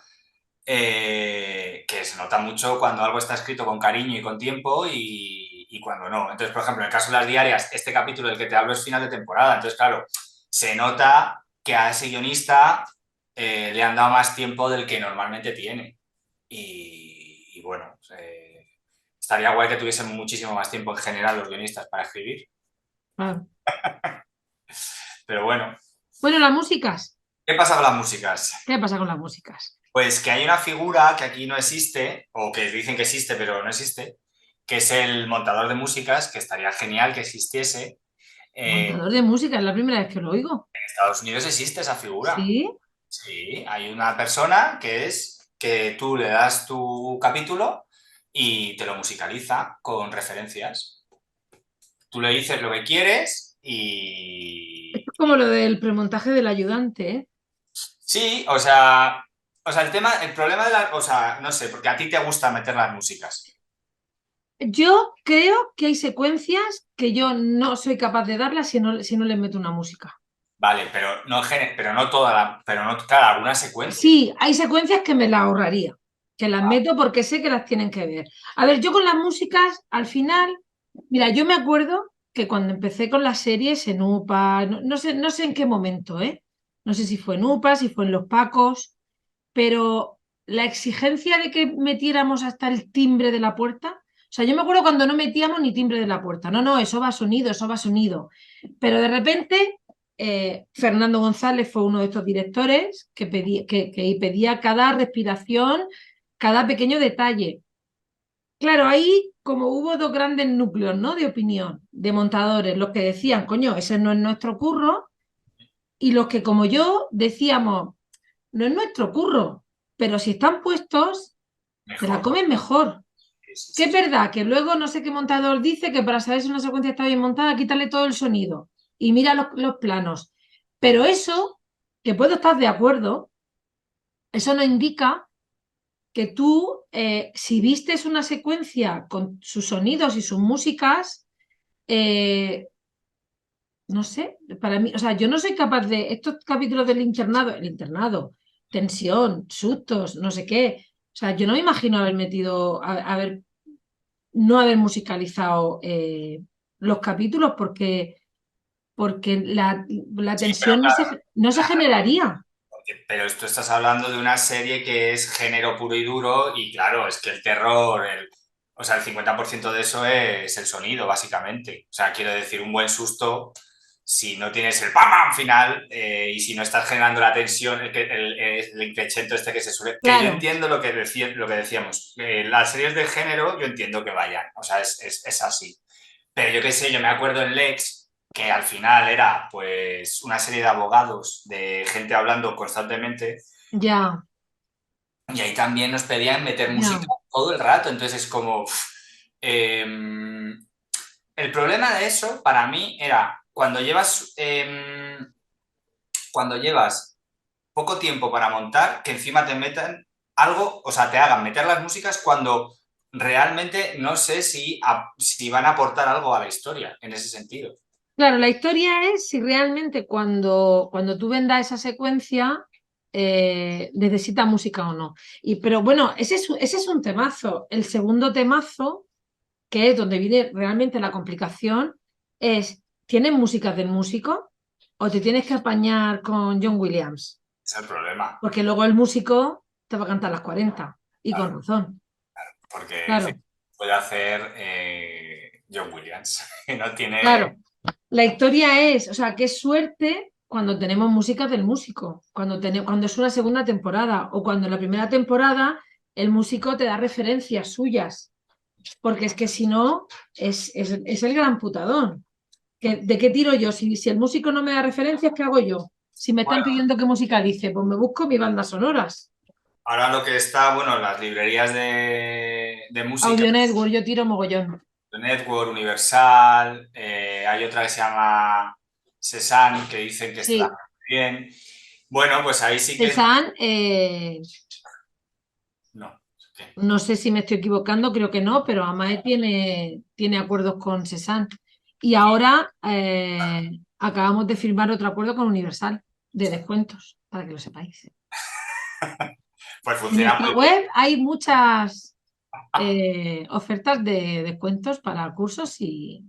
que se nota mucho cuando algo está escrito con cariño y con tiempo y cuando no. Entonces, por ejemplo, en el caso de las diarias, este capítulo del que te hablo es final de temporada. Entonces, claro, se nota que a ese guionista le han dado más tiempo del que normalmente tiene. Y bueno, estaría guay que tuviesen muchísimo más tiempo en general los guionistas para escribir. Claro. Pero bueno, Bueno, las músicas. ¿qué pasa con las músicas? ¿Qué pasa con las músicas? Pues que hay una figura que aquí no existe, o que dicen que existe, pero no existe, que es el montador de músicas, que estaría genial que existiese. Montador de música, es la primera vez que lo oigo. En Estados Unidos existe esa figura. Sí. Sí, hay una persona que es que tú le das tu capítulo y te lo musicaliza con referencias. Tú le dices lo que quieres Esto y... es como lo del premontaje del ayudante, ¿eh? Sí, el tema, el problema de la... O sea, no sé, porque a ti te gusta meter las músicas. Yo creo que hay secuencias que yo no soy capaz de darlas si no le meto una música. Vale, pero no toda pero no, claro, alguna secuencia. Sí, hay secuencias que me las ahorraría, que las meto porque sé que las tienen que ver. A ver, yo con las músicas, al final, mira, yo me acuerdo que cuando empecé con las series en UPA, no sé en qué momento, ¿eh? No sé si fue en UPA, si fue en Los Pacos, pero la exigencia de que metiéramos hasta el timbre de la puerta, o sea, yo me acuerdo cuando no metíamos ni timbre de la puerta, no, no, eso va sonido, eso va sonido, pero de repente Fernando González fue uno de estos directores que pedía cada respiración, cada pequeño detalle. Claro, ahí como hubo dos grandes núcleos, ¿no? De opinión, de montadores, los que decían, coño, ese no es nuestro curro, y los que como yo decíamos, no es nuestro curro, pero si están puestos, te la Mejor. comen mejor. Sí, sí, Que es sí. verdad que luego no sé qué montador dice que para saber si una secuencia está bien montada, quítale todo el sonido y mira los planos. Pero eso, que puedo estar de acuerdo, eso no indica que tú, si vistes una secuencia con sus sonidos y sus músicas, eh, no sé, para mí, o sea, yo no soy capaz de estos capítulos del internado, el internado, tensión, sustos, no sé qué. O sea, yo no me imagino haber metido, no haber musicalizado los capítulos porque la Sí, pero tensión claro, no se generaría. pero esto estás hablando de una serie que es género puro y duro y claro, es que el terror, o sea, el 50% de eso es el sonido, básicamente. O sea, quiero decir, un buen susto, si no tienes el pam pam final y si no estás generando la tensión, el increchento este que se suele... Que yo Claro, entiendo lo que decíamos. Las series de género yo entiendo que vayan, o sea, es así. Pero yo qué sé, yo me acuerdo en Lex que al final era pues una serie de abogados, de gente hablando constantemente, ya, y ahí también nos pedían meter música ya, todo el rato, entonces es como... eh, el problema de eso para mí era cuando llevas poco tiempo para montar que encima te metan algo, o sea, te hagan meter las músicas cuando realmente no sé si van a aportar algo a la historia en ese sentido. Claro, la historia es si realmente cuando tú vendas esa secuencia necesita música o no. Pero bueno, ese es un temazo. El segundo temazo, que es donde viene realmente la complicación, es, ¿tienes música del músico o te tienes que apañar con John Williams? Ese es el problema. Porque luego el músico te va a cantar las 40 y con Claro, razón. porque Claro, puede hacer John Williams. No tiene. claro. La historia es, o sea, qué suerte cuando tenemos música del músico, cuando es una segunda temporada o cuando en la primera temporada el músico te da referencias suyas, porque es que si no, es el gran putadón. ¿De qué tiro yo? Si el músico no me da referencias, ¿qué hago yo? Si me están Bueno, pidiendo qué música dice, pues me busco mis bandas sonoras. ahora lo que está, bueno, las librerías de música, Audio Network, yo tiro mogollón. Network, Universal, hay otra que se llama Sesan, que dicen que está Sí, bien. Bueno, pues ahí sí que. Cezanne, No, ¿qué? no sé si me estoy equivocando, creo que no, pero Amae tiene acuerdos con Cezanne. Y ahora acabamos de firmar otro acuerdo con Universal de descuentos, para que lo sepáis. Pues En funciona nuestra muy bien. web hay muchas ofertas de descuentos para cursos y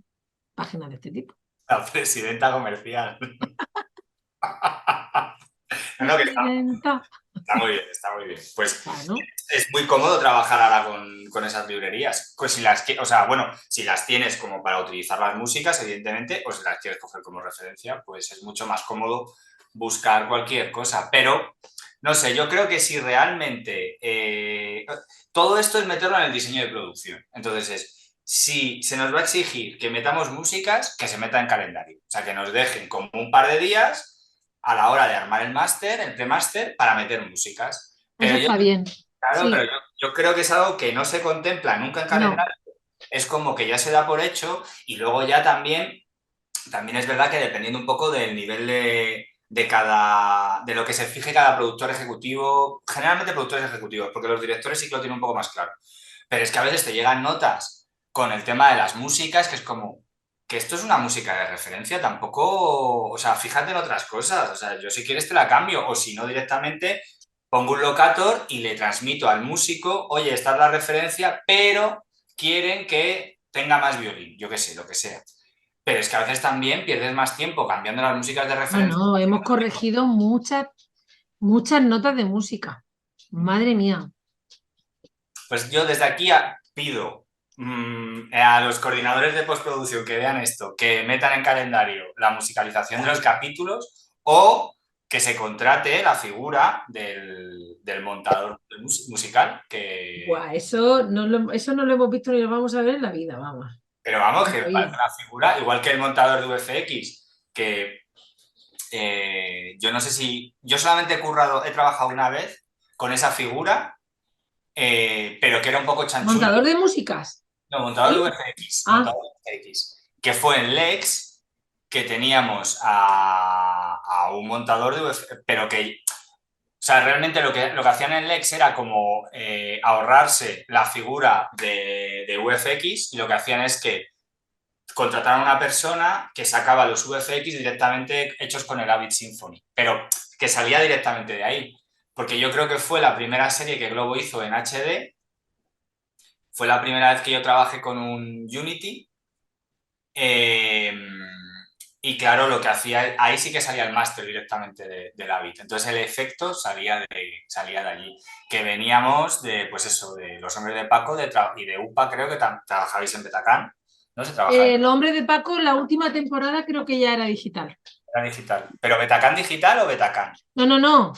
páginas de este tipo. La presidenta comercial. No, no, que Presidenta. está muy bien, está muy bien. Pues Bueno, es muy cómodo trabajar ahora con esas librerías. Pues si o sea, bueno, si las tienes como para utilizar las músicas, evidentemente, o si las quieres coger como referencia, pues es mucho más cómodo buscar cualquier cosa. Pero, no sé, yo creo que si realmente todo esto es meterlo en el diseño de producción. Entonces si se nos va a exigir que metamos músicas, que se meta en calendario. O sea, que nos dejen como un par de días a la hora de armar el máster, el premáster, para meter músicas. eso Pero yo está bien. Claro, pero Sí, yo creo que es algo que no se contempla nunca en no. calendario. Es como que ya se da por hecho y luego ya también es verdad que dependiendo un poco del nivel de lo que se fije cada productor ejecutivo, generalmente productores ejecutivos, porque los directores sí que lo tienen un poco más claro. Pero es que a veces te llegan notas con el tema de las músicas, que es como que esto es una música de referencia, tampoco, o sea, fíjate en otras cosas, o sea, yo si quieres te la cambio, o si no directamente pongo un locator y le transmito al músico, oye, esta es la referencia, pero quieren que tenga más violín, yo qué sé, lo que sea. Pero es que a veces también pierdes más tiempo cambiando las músicas de No, referencia. no, hemos corregido muchas notas de música. Madre mía. Pues yo desde aquí pido a los coordinadores de postproducción que vean esto, que metan en calendario la musicalización de los capítulos o que se contrate la figura del montador musical, Buah, eso no lo hemos visto ni lo vamos a ver en la vida, vamos. pero vamos, En que la me vida. parece una figura, igual que el montador de VFX, que yo no sé si, yo solamente he trabajado una vez con esa figura, pero que era un poco chanchullo. Montador de músicas. No, montador de ¿Sí? VFX, Ah, montador de VFX, que fue en Lex, que teníamos a un montador de VFX, pero que, o sea, realmente lo que hacían en Lex era como ahorrarse la figura de VFX y lo que hacían es que contrataron a una persona que sacaba los VFX directamente hechos con el Avid Symphony, pero que salía directamente de ahí, porque yo creo que fue la primera serie que Globo hizo en HD, fue la primera vez que yo trabajé con un Unity. Eh, y claro, lo que hacía, ahí sí que salía el máster directamente del Avid. Entonces el efecto salía de allí. Que veníamos de, pues eso, de Los Hombres de Paco y de UPA, creo que trabajabais en Betacán. ¿No? Se trabajaba en el hombre de Paco, la última temporada creo que ya era digital. era digital. ¿Pero Betacán digital o Betacán? No, no, no,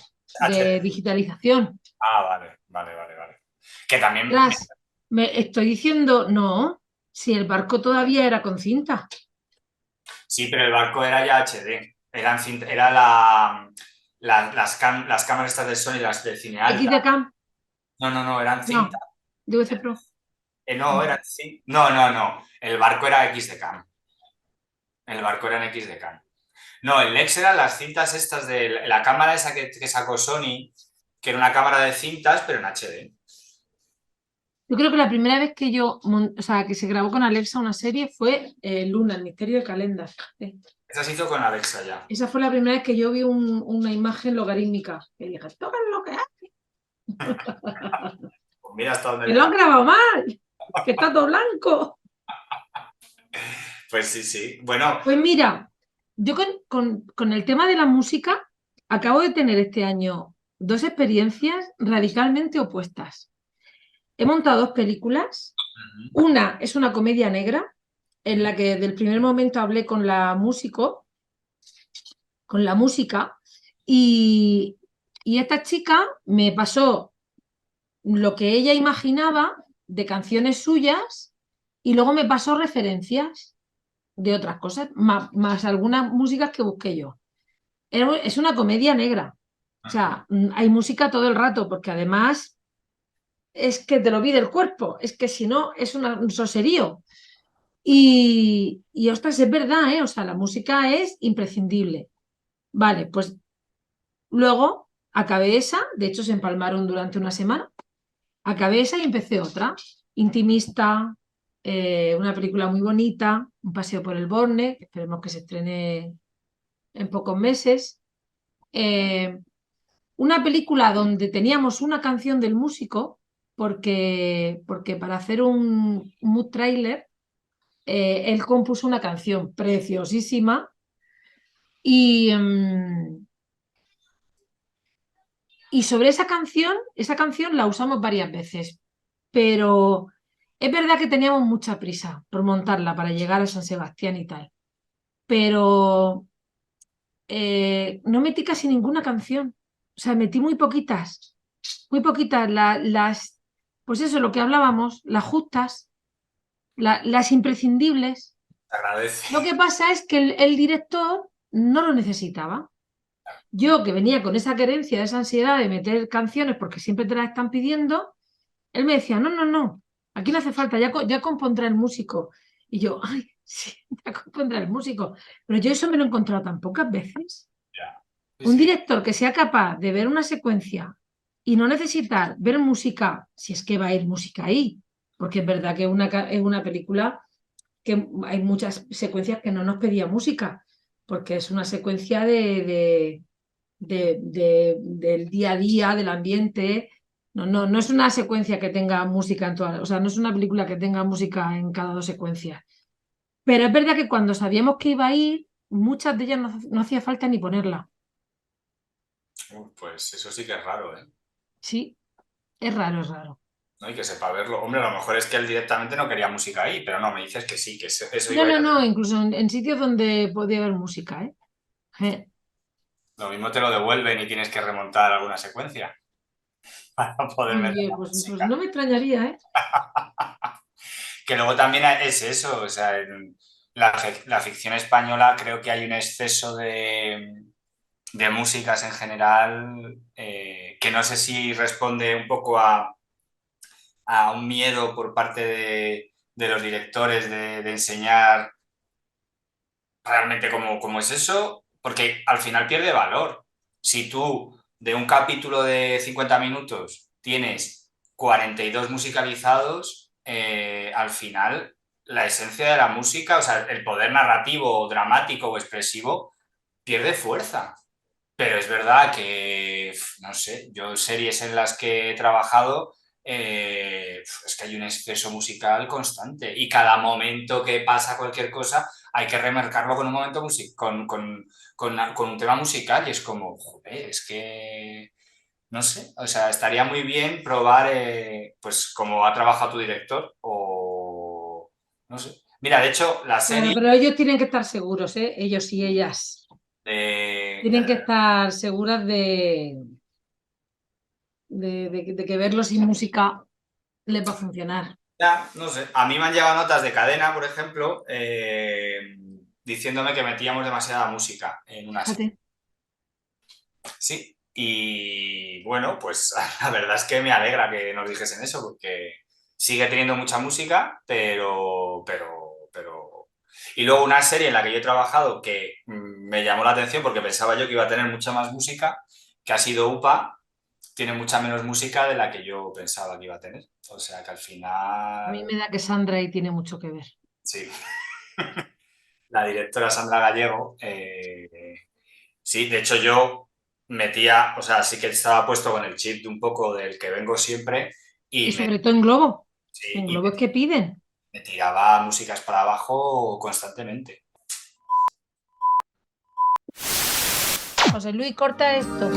de HD. digitalización. Ah, vale, vale, vale, vale. Que también. Tras, me estoy diciendo, no, si el barco todavía era con cinta. Sí, pero el barco era ya HD. Era las cámaras estas de Sony, las de cine alta. XD-Cam, No, no, no, eran cinta. no, DVC Pro. No, No. eran cinta. No, no, no. El barco era XD-Cam. El barco era en XD-Cam. No, el Lex eran las cintas estas de la cámara esa que sacó Sony, que era una cámara de cintas, pero en HD. Yo creo que la primera vez que o sea, que se grabó con Alexa una serie fue Luna, el misterio de Calendar. Esa se hizo con Alexa ya. Esa fue la primera vez que yo vi una imagen logarítmica. Que dije, toca lo que es. Pues mira hasta dónde ¡Que lo han llega. grabado mal! ¡Que está todo blanco! Pues sí, sí. Bueno, Pues mira, yo con el tema de la música acabo de tener este año dos experiencias radicalmente opuestas. He montado dos películas. Una es una comedia negra en la que del primer momento hablé con la música, y, y esta chica me pasó lo que ella imaginaba de canciones suyas y luego me pasó referencias de otras cosas, más algunas músicas que busqué yo. Es una comedia negra. O sea, hay música todo el rato, porque además es que te lo pide el cuerpo, es que si no es un soserío. Ostras, es verdad, ¿eh? O sea, la música es imprescindible. Vale, pues luego acabé esa, de hecho se empalmaron durante una semana, acabé esa y empecé otra, intimista, una película muy bonita, Un paseo por el Borne, que esperemos que se estrene en pocos meses. Eh, una película donde teníamos una canción del músico, porque para hacer un mood trailer, él compuso una canción preciosísima y, y sobre esa canción la usamos varias veces, pero es verdad que teníamos mucha prisa por montarla para llegar a San Sebastián y tal, pero no metí casi ninguna canción, o sea, metí muy poquitas, pues eso, lo que hablábamos, las justas, las imprescindibles. te agradece. Lo que pasa es que el director no lo necesitaba. Yo, que venía con esa querencia, esa ansiedad de meter canciones porque siempre te las están pidiendo, él me decía, no, no, no, aquí no hace falta, ya compondrá el músico. Y yo, ay, sí, ya compondrá el músico. Pero yo eso me lo he encontrado tan pocas veces. Ya. Sí, Un sí. director que sea capaz de ver una secuencia y no necesitar ver música, si es que va a ir música ahí, porque es verdad que es una película que hay muchas secuencias que no nos pedía música, porque es una secuencia del día a día, del ambiente. No, no, no es una secuencia que tenga música en todas, o sea, no es una película que tenga música en cada dos secuencias. Pero es verdad que cuando sabíamos que iba a ir, muchas de ellas no hacía falta ni ponerla. Pues eso sí que es raro, ¿eh? Sí, es raro, es raro. ¿No? Y que sepa verlo. Hombre, a lo mejor es que él directamente no quería música ahí, pero no, me dices que sí, que eso No, iba a ir. no, no, incluso en sitios donde podía haber música, ¿eh? Eh, Lo mismo te lo devuelven y tienes que remontar alguna secuencia para poder meter Oye, la pues música. no me extrañaría, ¿eh? Que luego también es eso, o sea, en la ficción española creo que hay un exceso de músicas en general que no sé si responde un poco a un miedo por parte de los directores de enseñar realmente cómo es eso, porque al final pierde valor. Si tú de un capítulo de 50 minutos tienes 42 musicalizados, al final la esencia de la música, o sea, el poder narrativo, dramático o expresivo, pierde fuerza. Pero es verdad que, no sé, yo series en las que he trabajado, es que hay un exceso musical constante y cada momento que pasa cualquier cosa hay que remarcarlo con un momento con un tema musical y es como, joder, es que, no sé, o sea, estaría muy bien probar, pues, como ha trabajado tu director o, no sé. Mira, de hecho, la Claro, serie pero ellos tienen que estar seguros, ¿eh? Ellos y ellas. de... Tienen que estar seguras de que verlo sin música les va a funcionar. Ya, no sé. A mí me han llegado notas de cadena, por ejemplo, diciéndome que metíamos demasiada música en una serie. Fíjate. Sí. Y bueno, pues la verdad es que me alegra que nos dijesen eso, porque sigue teniendo mucha música, pero. Y luego una serie en la que yo he trabajado que me llamó la atención porque pensaba yo que iba a tener mucha más música, que ha sido UPA, tiene mucha menos música de la que yo pensaba que iba a tener. O sea que al A mí final, me da que Sandra ahí tiene mucho que ver. sí, la directora Sandra Gallego, sí, de hecho yo metía, o sea, sí que estaba puesto con el chip de un poco del que vengo siempre Y y sobre todo en Globo. sí, En Globo es que piden. me tiraba músicas para abajo constantemente. José Luis, corta esto.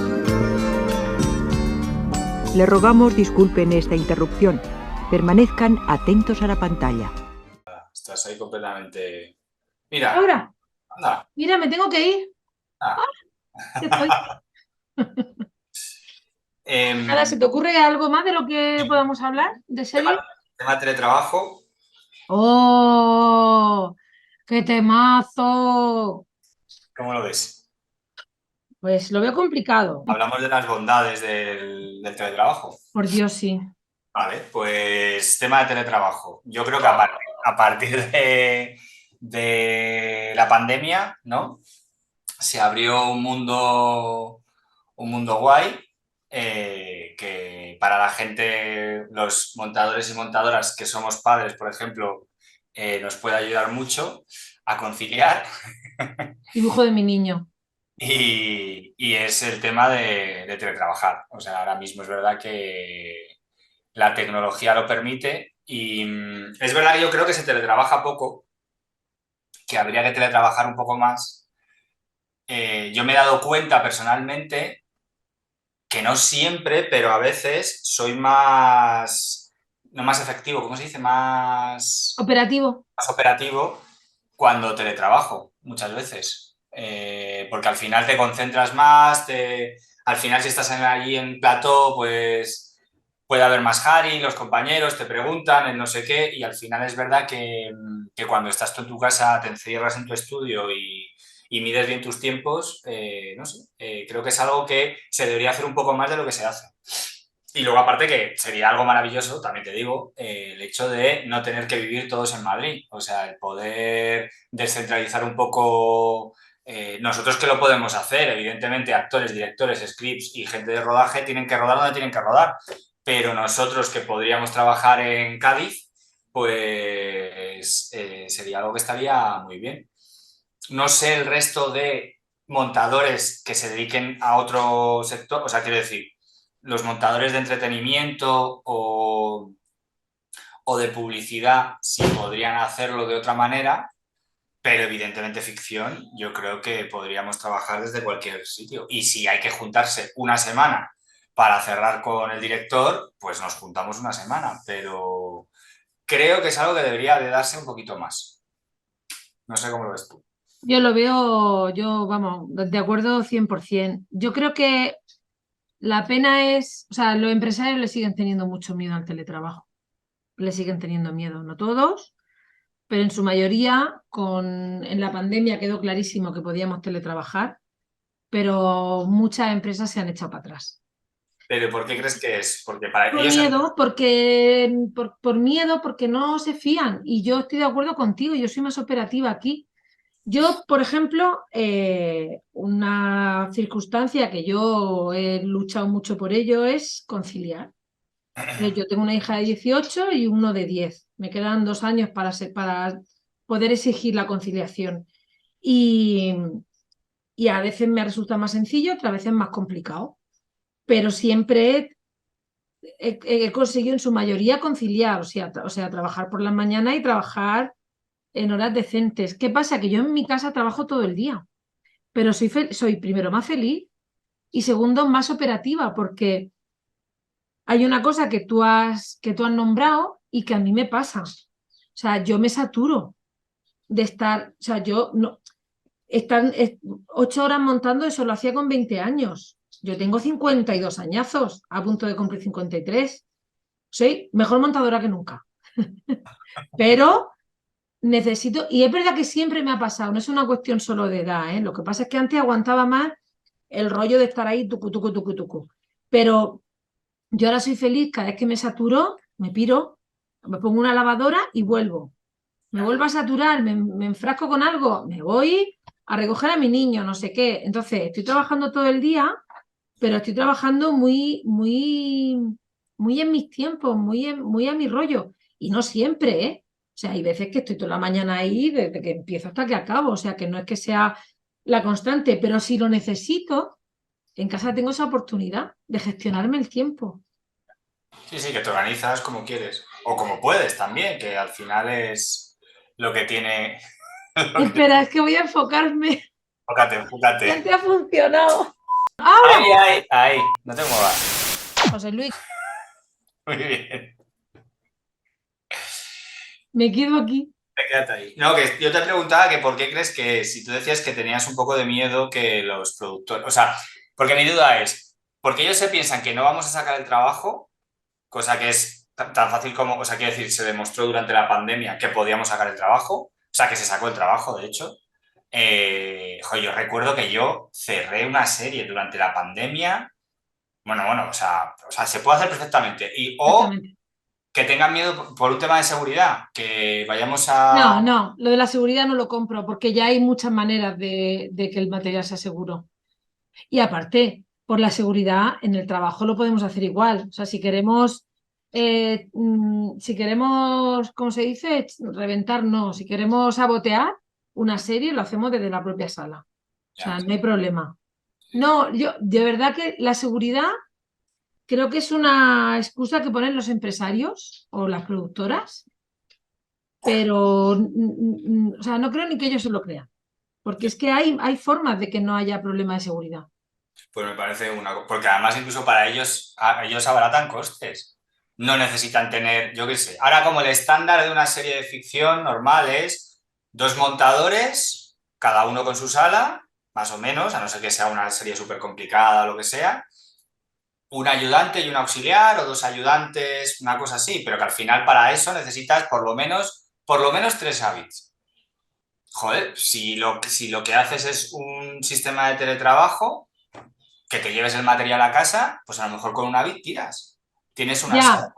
Le rogamos disculpen esta interrupción. Permanezcan atentos a la pantalla. Estás ahí completamente... Mira, Ahora, anda, mira, me tengo que ir. anda. Ya estoy. Nada, ¿se Em, te ocurre algo más de lo que podamos hablar? ¿De tema, serie? tema teletrabajo, ¡Oh! ¡Qué temazo! ¿cómo lo ves? Pues lo veo complicado. Hablamos de las bondades del teletrabajo. Por Dios, sí. Vale, pues tema de teletrabajo. Yo creo que a partir de la pandemia, ¿no? Se abrió un mundo guay que para la gente, los montadores y montadoras que somos padres, por ejemplo, nos puede ayudar mucho a conciliar Dibujo de mi niño. y es el tema de teletrabajar. O sea, ahora mismo es verdad que la tecnología lo permite y es verdad que yo creo que se teletrabaja poco, que habría que teletrabajar un poco más. Yo me he dado cuenta personalmente que no siempre, pero a veces soy más, no más efectivo, ¿cómo se dice? Operativo. Más operativo cuando teletrabajo, muchas veces. Porque al final te concentras más, al final si estás allí en plató, pues puede haber más Harry, los compañeros te preguntan, el no sé qué, y al final es verdad que cuando estás tú en tu casa, te encierras en tu estudio y mides bien tus tiempos, no sé, creo que es algo que se debería hacer un poco más de lo que se hace. Y luego, aparte, que sería algo maravilloso, también te digo, el hecho de no tener que vivir todos en Madrid. O sea, el poder descentralizar un poco. Nosotros que lo podemos hacer, evidentemente, actores, directores, scripts y gente de rodaje tienen que rodar donde tienen que rodar. Pero nosotros que podríamos trabajar en Cádiz, pues sería algo que estaría muy bien. No sé el resto de montadores que se dediquen a otro sector, o sea, quiero decir, los montadores de entretenimiento o de publicidad, si podrían hacerlo de otra manera, pero evidentemente ficción, yo creo que podríamos trabajar desde cualquier sitio. Y si hay que juntarse una semana para cerrar con el director, pues nos juntamos una semana, pero creo que es algo que debería de darse un poquito más. No sé cómo lo ves tú. Yo lo veo, yo, vamos, de acuerdo 100%. Yo creo que la pena es, o sea, los empresarios le siguen teniendo mucho miedo al teletrabajo. Le siguen teniendo miedo, no todos, pero en su mayoría, en la pandemia quedó clarísimo que podíamos teletrabajar, pero muchas empresas se han echado para atrás. Pero ¿por qué crees que es? Porque para Por ellos... miedo, porque por miedo, porque no se fían. Y yo estoy de acuerdo contigo, yo soy más operativa aquí. Yo, por ejemplo, una circunstancia que yo he luchado mucho por ello es conciliar. Yo tengo una hija de 18 y uno de 10. Me quedan 2 años para poder exigir la conciliación. Y, y a veces me resulta más sencillo, otras veces más complicado. Pero siempre he conseguido en su mayoría conciliar, o sea, trabajar por las mañanas y trabajar en horas decentes. ¿Qué pasa? Que yo en mi casa trabajo todo el día, pero soy primero más feliz y segundo más operativa, porque hay una cosa que tú has nombrado y que a mí me pasa. O sea, yo me saturo de estar, o sea, yo no, estar 8 horas montando, eso lo hacía con 20 años. Yo tengo 52 añazos, a punto de cumplir 53. Soy mejor montadora que nunca. Pero necesito, y es verdad que siempre me ha pasado, no es una cuestión solo de edad, ¿eh? Lo que pasa es que antes aguantaba más el rollo de estar ahí, tucu, tucu, tucu, tucu. Pero yo ahora soy feliz, cada vez que me saturo, me piro, me pongo una lavadora y vuelvo. Me vuelvo a saturar, me enfrasco con algo, me voy a recoger a mi niño, no sé qué. Entonces, estoy trabajando todo el día, pero estoy trabajando muy en mis tiempos, muy a mi rollo. Y no siempre, ¿eh? O sea, hay veces que estoy toda la mañana ahí, desde que empiezo hasta que acabo. O sea, que no es que sea la constante, pero si lo necesito, en casa tengo esa oportunidad de gestionarme el tiempo. Sí, sí, que te organizas como quieres. O como puedes también, que al final es lo que tiene... Espera, es que voy a enfocarme. Enfócate, Ya enfócate. te ha funcionado. ¡Ahora! Ahí, ahí, ahí. No te muevas. José Luis, Muy bien. me quedo aquí. Quédate ahí. No, que yo te preguntaba que por qué crees que si tú decías que tenías un poco de miedo que los productores... O sea, porque mi duda es, porque ellos se piensan que no vamos a sacar el trabajo, cosa que es tan fácil como... O sea, quiero decir, se demostró durante la pandemia que podíamos sacar el trabajo, o sea, que se sacó el trabajo, de hecho. Yo recuerdo que yo cerré una serie durante la pandemia. Bueno, o sea, se puede hacer perfectamente. O Exactamente. que tengan miedo por un tema de seguridad, que vayamos No, a... no, lo de la seguridad no lo compro porque ya hay muchas maneras de que el material sea seguro. Y aparte, por la seguridad en el trabajo lo podemos hacer igual. O sea, si queremos, ¿cómo se dice? Reventar, no. Si queremos sabotear una serie, lo hacemos desde la propia sala. O Ya, sea, no hay problema. No, yo, de verdad que la seguridad creo que es una excusa que ponen los empresarios o las productoras, pero o sea, no creo ni que ellos se lo crean, porque ya. es que hay formas de que no haya problema de seguridad. Pues me parece una... Porque además incluso para ellos, ellos abaratan costes. No necesitan tener, yo qué sé. Ahora como el estándar de una serie de ficción normal es dos montadores, cada uno con su sala, más o menos, a no ser que sea una serie súper complicada o lo que sea, un ayudante y un auxiliar o dos ayudantes, una cosa así, pero que al final para eso necesitas por lo menos 3 hábitos. Joder, si lo que haces es un sistema de teletrabajo, que te lleves el material a casa, pues a lo mejor con una bit tiras. Tienes una Ya, sala.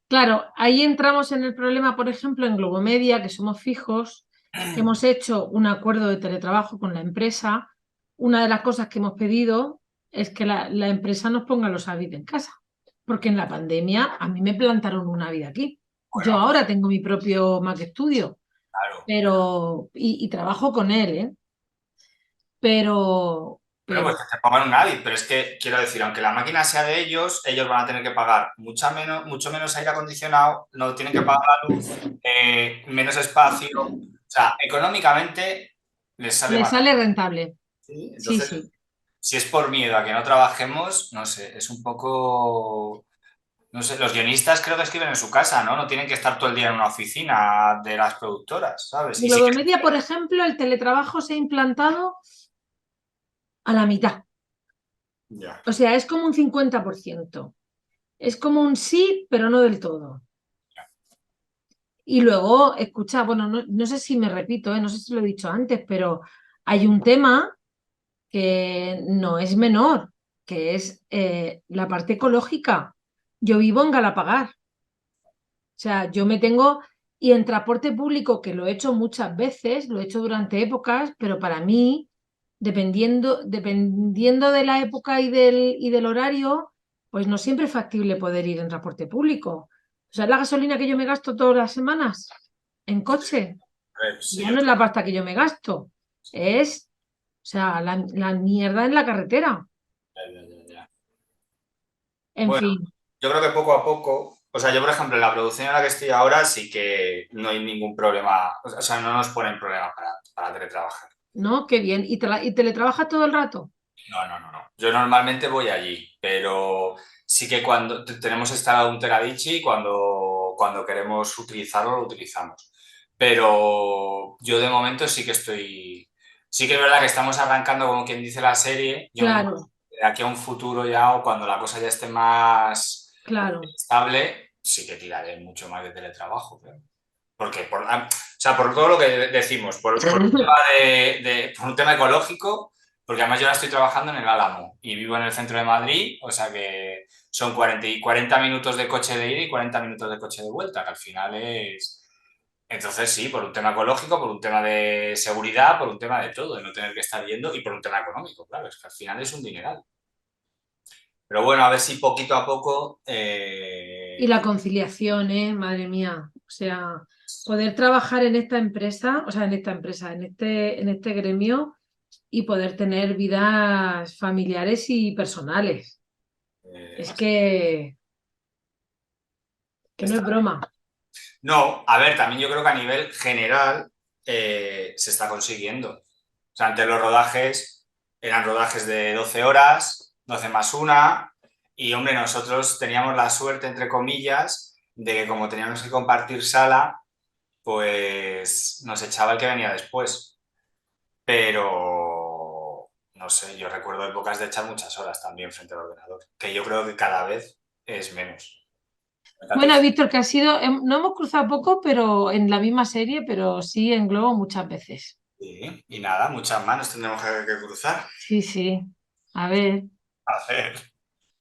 claro, ahí entramos en el problema, por ejemplo, en Globomedia, que somos fijos, hemos hecho un acuerdo de teletrabajo con la empresa. Una de las cosas que hemos pedido es que la empresa nos ponga los Avid en casa, porque en la pandemia a mí me plantaron un Avid aquí. Yo Bueno, ahora tengo mi propio Mac Studio, claro. y trabajo con él, ¿eh? Pero, Bueno, pero pues que te pongan un hábito, pero es que quiero decir, aunque la máquina sea de ellos van a tener que pagar mucho menos aire acondicionado, no tienen que pagar la luz, menos espacio. O sea, económicamente les sale le más sale rentable. rentable. ¿Sí? Sí, Entonces, sí. si es por miedo a que no trabajemos, no sé, es un poco... No sé, los guionistas creo que escriben en su casa, ¿no? No tienen que estar todo el día en una oficina de las productoras, ¿sabes? En Y sí que... Globomedia, por ejemplo, el teletrabajo se ha implantado a la mitad. Ya. O sea, es como un 50%. Es como un sí, pero no del todo. Y luego, escucha, bueno, no sé si me repito, no sé si lo he dicho antes, pero hay un tema que no es menor, que es la parte ecológica. Yo vivo en Galapagar. O sea, yo me tengo, y en transporte público, que lo he hecho muchas veces, lo he hecho durante épocas, pero para mí, dependiendo de la época y del horario, pues no siempre es factible poder ir en transporte público. O sea, la gasolina que yo me gasto todas las semanas en coche, Sí, ya yo no es la pasta que yo me gasto, es, o sea, la mierda en la carretera. ya. En Bueno, fin, yo creo que poco a poco, o sea, yo por ejemplo en la producción en la que estoy ahora sí que no hay ningún problema, o sea, no nos ponen problema para teletrabajar. ¿no? Qué bien. ¿Y teletrabajas todo el rato? No, no, no, no. Yo normalmente voy allí, pero sí que cuando tenemos instalado un Teradici, cuando queremos utilizarlo, lo utilizamos. Pero yo de momento sí que es verdad que estamos arrancando, como quien dice la serie, yo Claro, de aquí a un futuro ya o cuando la cosa ya esté más claro. estable, sí que tiraré mucho más de teletrabajo. Porque o sea, por todo lo que decimos, por un tema por un tema ecológico, porque además yo ahora estoy trabajando en el Álamo y vivo en el centro de Madrid, o sea que son 40 minutos de coche de ida y 40 minutos de coche de vuelta, que al final Entonces sí, por un tema ecológico, por un tema de seguridad, por un tema de todo, de no tener que estar yendo y por un tema económico, claro, es que al final es un dineral. Pero bueno, a ver si poquito a poco... Y la conciliación, madre mía. O sea, poder trabajar en esta empresa, o sea, en esta empresa, en este gremio y poder tener vidas familiares y personales. Es que no es está- broma. No, a ver, también yo creo que a nivel general se está consiguiendo. O sea, antes los rodajes eran rodajes de 12 horas, 12 más una, y hombre, nosotros teníamos la suerte, entre comillas, de que como teníamos que compartir sala, pues nos echaba el que venía después. Pero, no sé, yo recuerdo épocas de echar muchas horas también frente al ordenador, que yo creo que cada vez es menos. Bueno, Víctor, que ha sido, no hemos cruzado poco, pero en la misma serie, pero sí en Globo muchas veces. Sí, y nada, muchas manos tendremos que cruzar. Sí, sí. A ver, A ver,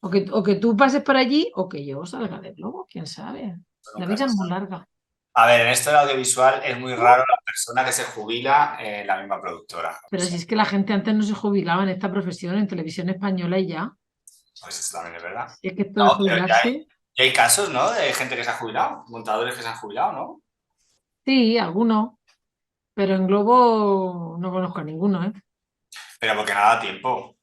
o que tú pases por allí o que yo salga de Globo, quién sabe. La nunca vida se es muy sabe. larga. A ver, en esto del audiovisual es muy raro la persona que se jubila en la misma productora. O Pero sea, si es que la gente antes no se jubilaba en esta profesión, en televisión española y ya. pues eso también es verdad. Si es que esto de No, pero jubilarse, ya hay casos, ¿no? De gente que se ha jubilado, montadores que se han jubilado, ¿no? sí, algunos, pero en Globo no conozco a ninguno, ¿eh? Pero porque no da tiempo.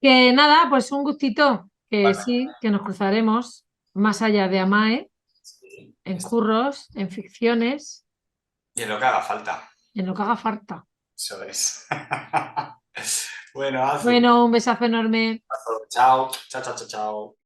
Que nada, pues un gustito, que sí, que nos cruzaremos más allá de Amae, Sí, en curros, en ficciones, y es lo que haga falta. en lo que haga falta. Eso es. Bueno, Azu. Bueno, un besazo enorme. Chao, chao, chao, chao. Chao.